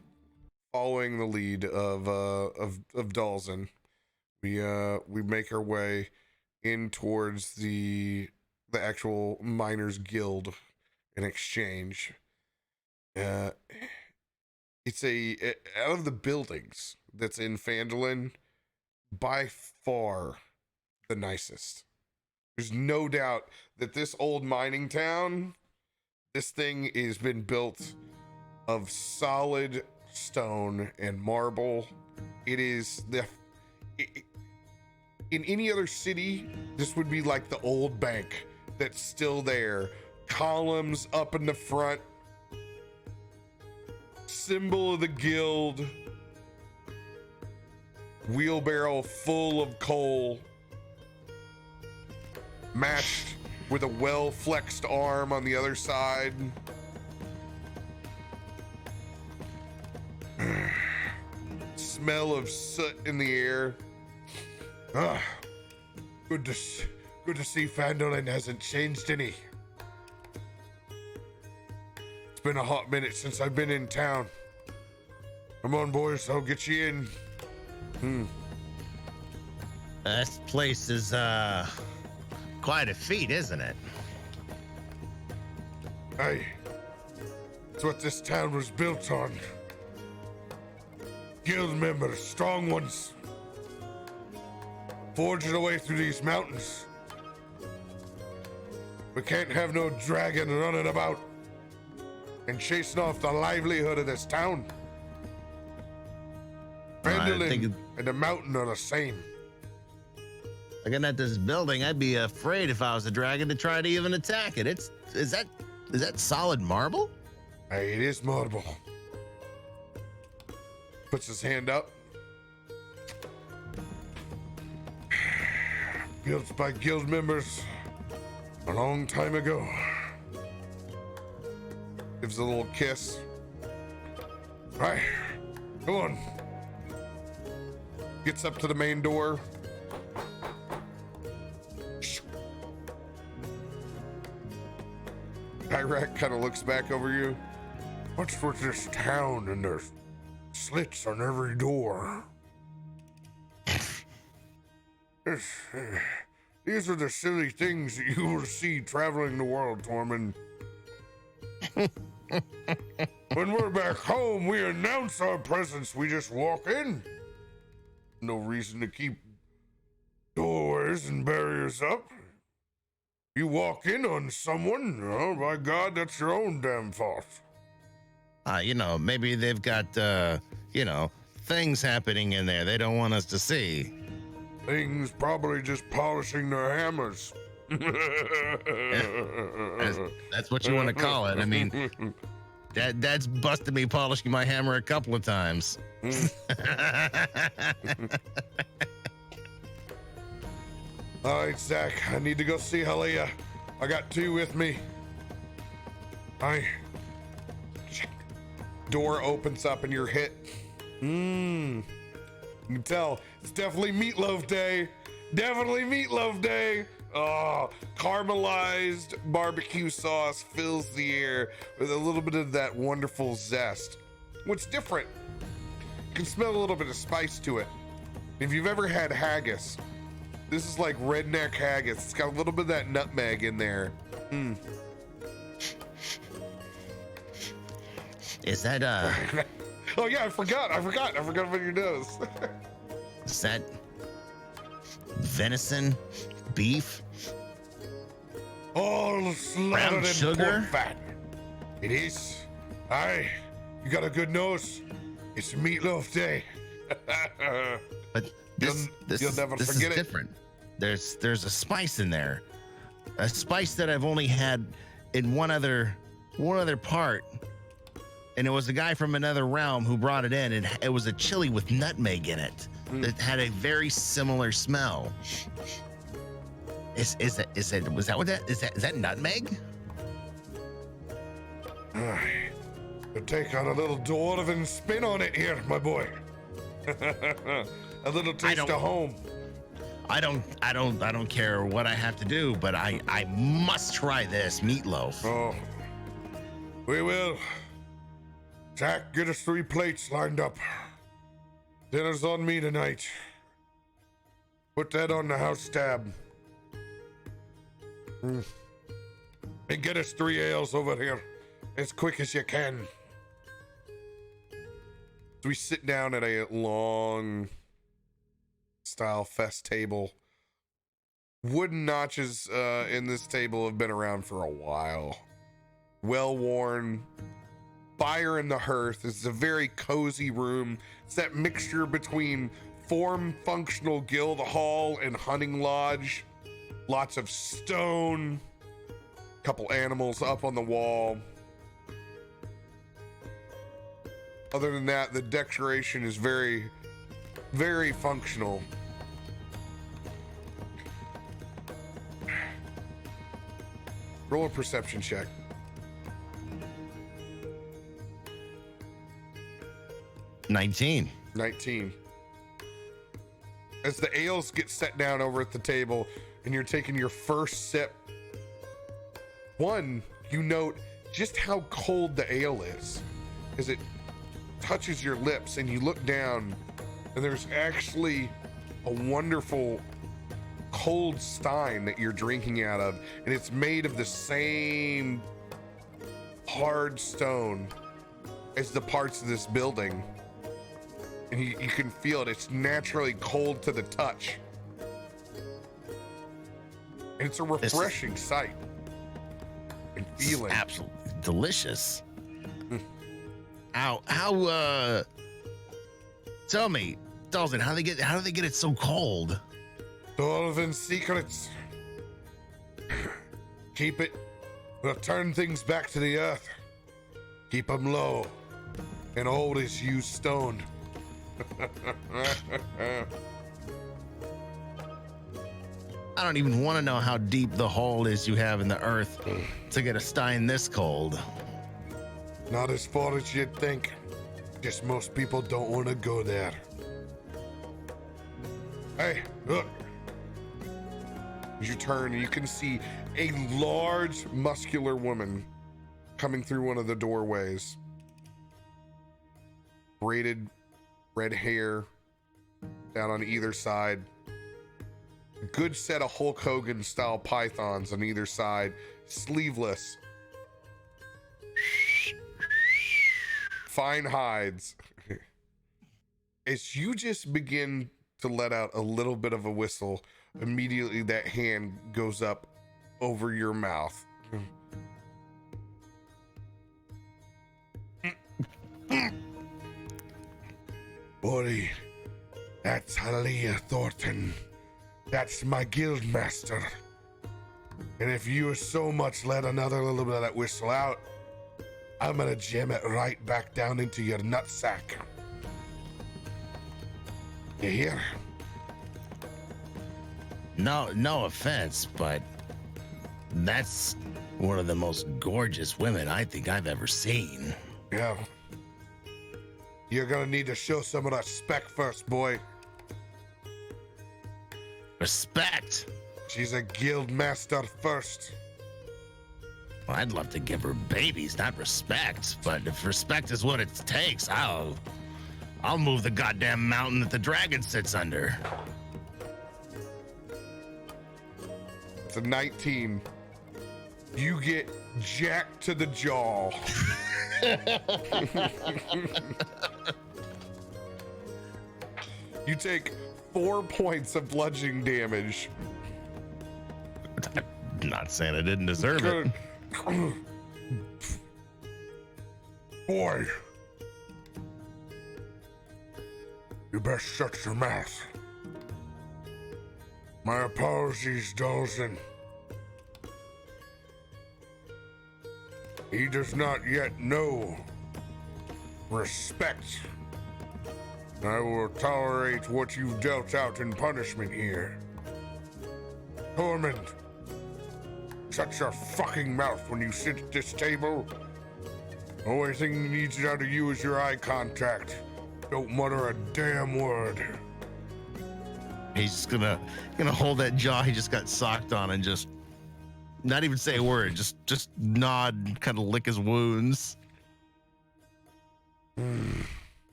S1: following the lead of Dalzin, we make our way in towards the actual miners guild in exchange. It's out of the buildings that's in Phandalin, by far the nicest. There's no doubt that this old mining town, this thing has been built of solid stone and marble. It is in any other city, this would be like the old bank that's still there. Columns up in the front. Symbol of the guild. Wheelbarrow full of coal. Matched with a well-flexed arm on the other side. Smell of soot in the air. Good to see Fandolin hasn't changed any. It's been a hot minute since I've been in town. Come on, boys, I'll get you in.
S2: This place is quite a feat, isn't it?
S1: Aye. It's what this town was built on. Guild members, strong ones, forging away through these mountains. We can't have no dragon running about and chasing off the livelihood of this town. Fandolin and the mountain are the same.
S2: Looking at this building, I'd be afraid if I was a dragon to try to even attack it. Is that solid marble?
S1: Hey, it is marble. Puts his hand up. Built by guild members a long time ago. Gives a little kiss. All right, come on. Gets up to the main door. Dirakt kind of looks back over you. What's with this town and there's slits on every door? These are the silly things that you will see traveling the world, Tormund. When we're back home, we announce our presence. We just walk in. No reason to keep doorways and barriers up. You walk in on someone, oh my God, that's your own damn fault.
S2: Maybe they've got, things happening in there they don't want us to see.
S1: Things probably just polishing their hammers.
S2: That's what you want to call it. I mean, Dad's busted me polishing my hammer a couple of times.
S1: All right, Zach, I need to go see Halia. I got two with me. Door opens up and you're hit. You can tell it's definitely meatloaf day. Definitely meatloaf day. Oh, caramelized barbecue sauce fills the air with a little bit of that wonderful zest. What's different? You can smell a little bit of spice to it. If you've ever had haggis, this is like redneck haggis. It's got a little bit of that nutmeg in there.
S2: Is that
S1: Oh yeah, I forgot about your nose.
S2: Is that venison, beef,
S1: all slaughtered in
S2: sugar?
S1: pork fat? It is. Aye, you got a good nose. It's meatloaf day.
S2: But this
S1: never
S2: is
S1: forget it.
S2: different. There's a spice in there, a spice that I've only had in one other part, and it was a guy from another realm who brought it in, and it was a chili with nutmeg in it that had a very similar smell. Is that nutmeg?
S1: You take on a little dwarven spin on it here, my boy. A little taste of home.
S2: I don't care what I have to do, but I must try this meatloaf.
S1: Oh, we will. Jack, get us 3 plates lined up. Dinner's on me tonight. Put that on the house tab. And get us 3 ales over here as quick as you can. So we sit down at a long style fest table. Wooden notches in this table have been around for a while. Well worn, fire in the hearth. It's a very cozy room. It's that mixture between functional guild hall and hunting lodge. Lots of stone, couple animals up on the wall. Other than that, the decoration is very, very functional. Roll a perception check.
S2: 19.
S1: As the ales get set down over at the table and you're taking your first sip, you note just how cold the ale is as it touches your lips, and you look down and there's actually a wonderful cold stein that you're drinking out of, and it's made of the same hard stone as the parts of this building, and you can feel it. It's naturally cold to the touch, and it's a refreshing sight and feeling.
S2: Absolutely delicious. How tell me, Dalton, how do they get it so cold?
S1: Dwarven secrets. Keep it. We'll turn things back to the earth. Keep them low. And always use stone.
S2: I don't even want to know how deep the hole is you have in the earth to get a stein this cold.
S1: Not as far as you'd think. Just most people don't want to go there. Hey, look. As you turn, you can see a large, muscular woman coming through one of the doorways. Braided red hair down on either side. A good set of Hulk Hogan style pythons on either side, sleeveless. Fine hides. As you just begin to let out a little bit of a whistle, immediately that hand goes up over your mouth. Buddy, that's Halia Thornton. That's my guild master. And if you so much let another little bit of that whistle out, I'm gonna jam it right back down into your nutsack. You hear?
S2: No offense, but that's one of the most gorgeous women I think I've ever seen.
S1: Yeah. You're gonna need to show some respect first, boy.
S2: Respect?
S1: She's a guild master first.
S2: Well, I'd love to give her babies, not respect. But if respect is what it takes, I'll move the goddamn mountain that the dragon sits under.
S1: It's a 19. You get jacked to the jaw. You take 4 points of bludgeoning damage.
S2: I'm not saying I didn't deserve it.
S1: Boy, you best shut your mouth. My apologies, Dalton. He does not yet know respect. I will tolerate what you've dealt out in punishment here. Tormund, shut your fucking mouth when you sit at this table. The only thing he needs out of you is your eye contact. Don't mutter a damn word.
S2: He's just gonna hold that jaw he just got socked on and just not even say a word, just nod, kind of lick his wounds.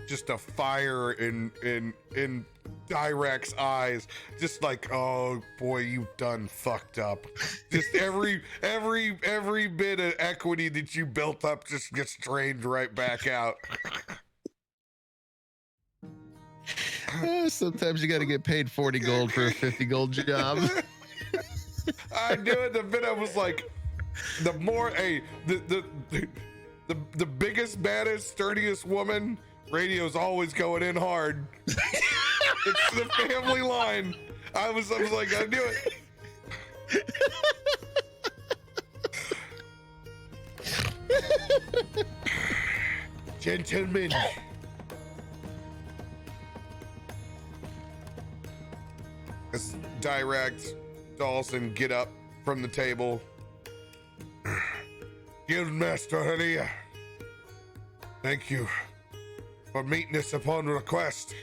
S1: Just a fire in Direkt's eyes, just like, oh boy, you done fucked up. Just every bit of equity that you built up just gets drained right back out.
S2: Sometimes you got to get paid 40 gold for a 50 gold job.
S1: I knew it the bit. I was like, the more the biggest, baddest, sturdiest woman, radio's always going in hard. It's the family line. I was like, I knew it. Gentlemen. As Dirakt, Dawson get up from the table. Guildmaster Halia, thank you for meeting us upon request.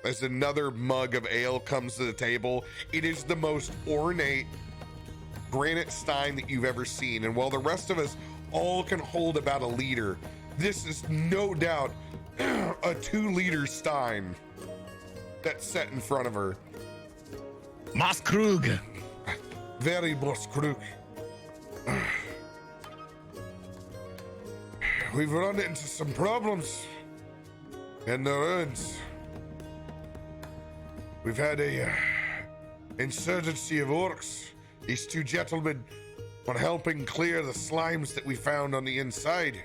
S1: As another mug of ale comes to the table, it is the most ornate granite stein that you've ever seen. And while the rest of us all can hold about a liter, this is no doubt a 2-liter stein that's set in front of her.
S2: Moskrug.
S1: Very Moskrug. We've run into some problems in the ruins. We've had a insurgency of orcs. These 2 gentlemen were helping clear the slimes that we found on the inside.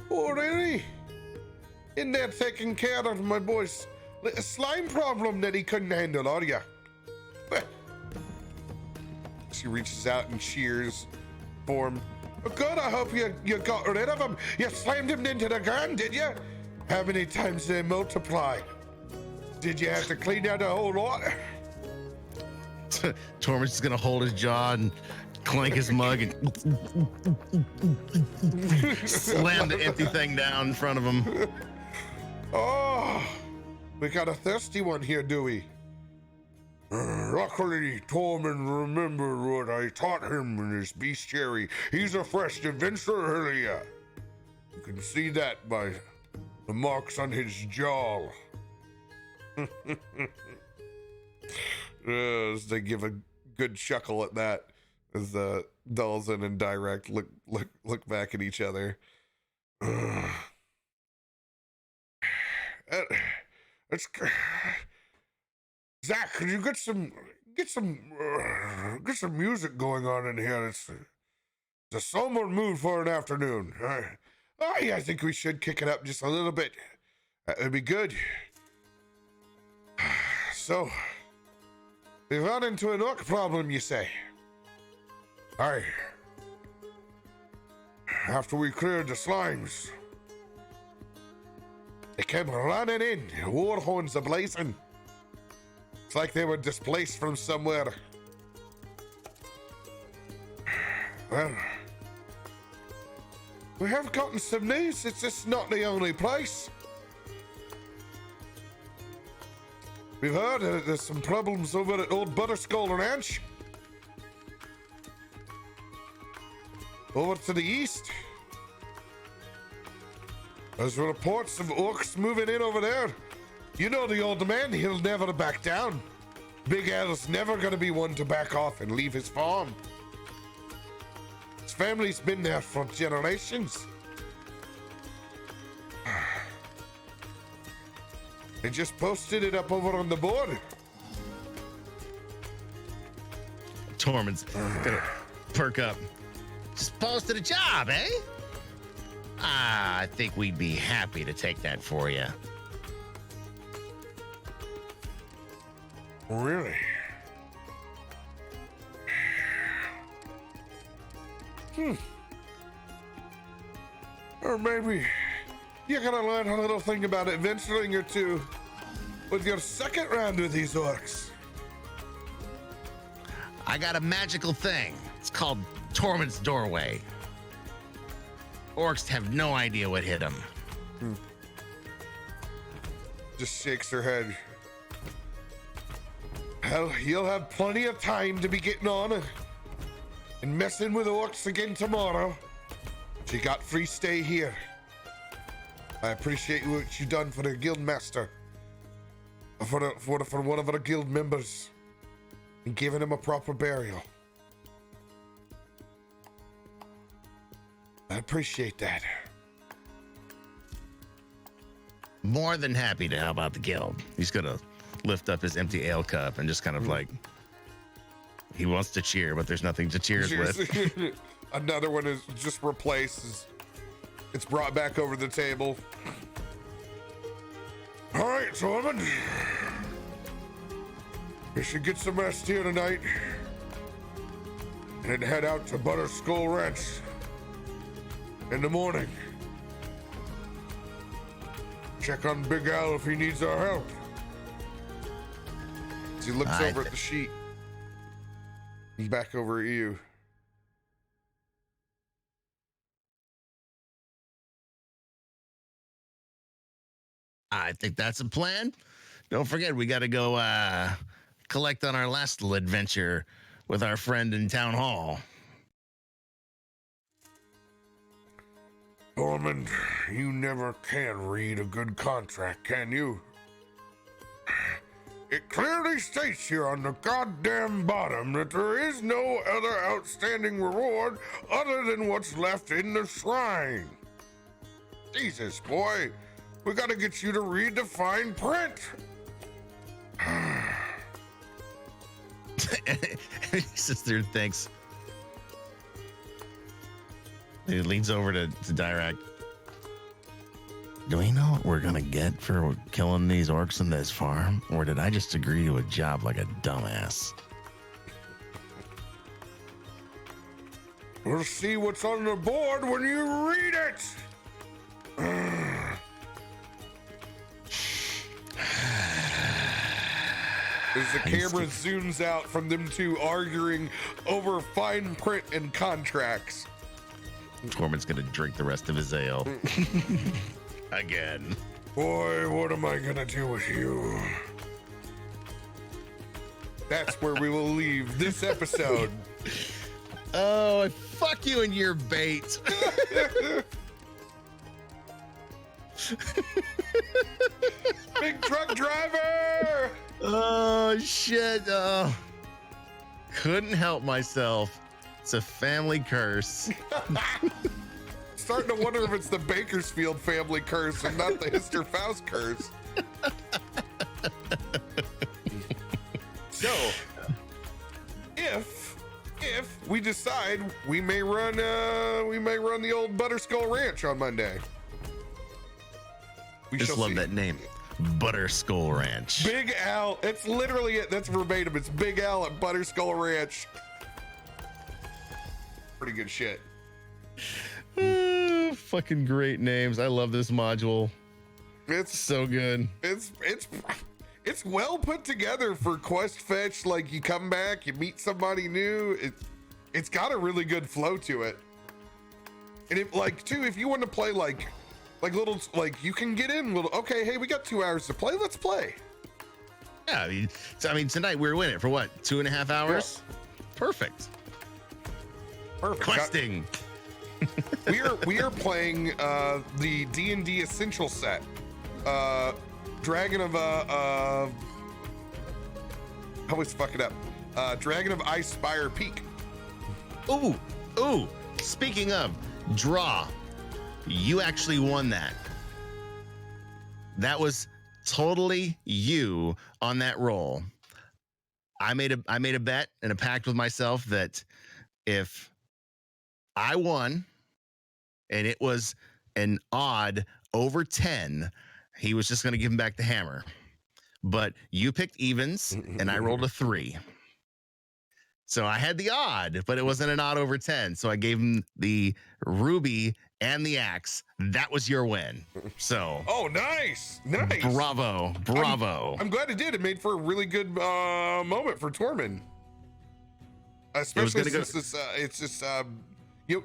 S1: Oh, really? In there taking care of my boy's slime problem that he couldn't handle, are ya? She reaches out and cheers for him. Good, I hope you got rid of him. You slammed him into the ground, did you? How many times did they multiply? Did you have to clean out a whole lot?
S2: Tormund's just gonna hold his jaw and clank his mug and slam the empty thing down in front of him.
S1: Oh, we got a thirsty one here, do we? Luckily, Tormund remembered what I taught him in his bestiary. He's a fresh adventurer here. You can see that by the marks on his jaw. As they give a good chuckle at that, as Dawson and Dirakt look back at each other. It's Zach, can you get some music going on in here? It's a somber mood for an afternoon. I think we should kick it up just a little bit. That'd be good. So, we run into an orc problem, you say? Aye. After we cleared the slimes, they came running in, war horns ablazing. It's like they were displaced from somewhere. Well, we have gotten some news. It's just not the only place. We've heard there's some problems over at Old Butterskull Ranch. Over to the east. There's reports of orcs moving in over there. You know the old man, he'll never back down. Big Al's never gonna be one to back off and leave his farm. His family's been there for generations. They just posted it up over on the board.
S2: Tormund's gonna perk up. Just posted a job, eh? I think we'd be happy to take that for you.
S1: Really? Or maybe you're gonna learn a little thing about adventuring or two with your second round with these orcs.
S2: I got a magical thing. It's called Tormund's Doorway. Orcs have no idea what hit them.
S1: Just shakes her head. Well, you'll have plenty of time to be getting on and messing with orcs again tomorrow. But you got free stay here. I appreciate what you've done for the guild master, for one of our guild members, and giving him a proper burial. I appreciate that.
S2: More than happy to help out the guild. He's gonna lift up his empty ale cup and just kind of like, He wants to cheer, but there's nothing to cheers with.
S1: Another one is just replaced. It's brought back over the table. All right, Tormund. You should get some rest here tonight. And then head out to Butterskull Ranch in the morning. Check on Big Al if he needs our help. As he looks over at the sheet. He's back over at you.
S2: I think that's a plan. Don't forget, we got to go collect on our last little adventure with our friend in Town Hall.
S1: Tormund, you never can read a good contract, can you? It clearly states here on the goddamn bottom that there is no other outstanding reward other than what's left in the shrine. Jesus, boy, we gotta get you to read the fine print.
S2: He sits there and thinks. He leans over to Dirakt. Do we know what we're gonna get for killing these orcs in this farm? Or did I just agree to a job like a dumbass?
S1: We'll see what's on the board when you read it. As the camera zooms out from them two arguing over fine print and contracts.
S2: Tormund's gonna drink the rest of his ale. Again.
S1: Boy, what am I gonna do with you? That's where we will leave this episode.
S2: Oh, fuck you and your bait.
S1: Big truck driver!
S2: Oh, shit. Couldn't help myself. It's a family curse.
S1: Starting to wonder if it's the Bakersfield family curse and not the Hister Faust curse. So, if we decide we may run the old Butterskull Ranch on Monday. We
S2: just love that name, Butterskull Ranch.
S1: Big Al, it's literally it. That's verbatim. It's Big Al at Butterskull Ranch. Pretty good shit.
S2: Fucking great names. I love this module.
S1: It's
S2: so good.
S1: It's well put together for quest fetch. Like, you come back, you meet somebody new. It's got a really good flow to it. And if if you want to play like little, you can get in little, okay, hey, we got 2 hours to play, let's play.
S2: Yeah, I mean tonight we were in it for what, 2.5 hours? Yeah. Perfect. Questing.
S1: we are playing the D&D Essential set. Dragon of I always fuck it up. Dragon of Icespire Peak.
S2: Ooh. Speaking of draw, you actually won that. That was totally you on that roll. I made a bet and a pact with myself that if I won and it was an odd over 10, he was just going to give him back the hammer. But you picked evens and I rolled a 3. So I had the odd, but it wasn't an odd over 10. So I gave him the ruby and the axe. That was your win. So.
S1: Oh, nice.
S2: Bravo.
S1: I'm glad it did. It made for a really good moment for Tormund. Especially since it's just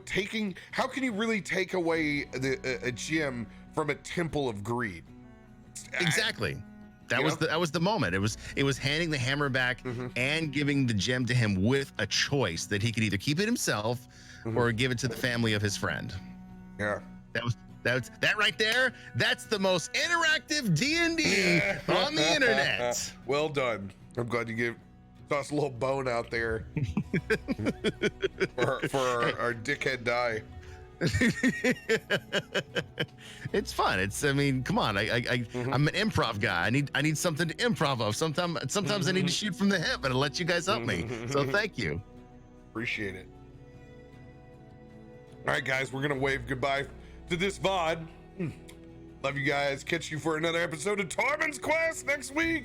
S1: taking. How can you really take away a gem from a temple of greed?
S2: Exactly. That was the moment. It was handing the hammer back and giving the gem to him with a choice that he could either keep it himself or give it to the family of his friend.
S1: Yeah.
S2: That right there. That's the most interactive D&D on the internet.
S1: Well done. I'm glad you toss a little bone out there for our dickhead die.
S2: it's fun. I mean, come on. I'm an improv guy. I need something to improv of. Sometimes I need to shoot from the hip and I'll let you guys help me. So thank you.
S1: Appreciate it. All right, guys, we're gonna wave goodbye to this VOD. Love you guys. Catch you for another episode of Tormund's Quest next week.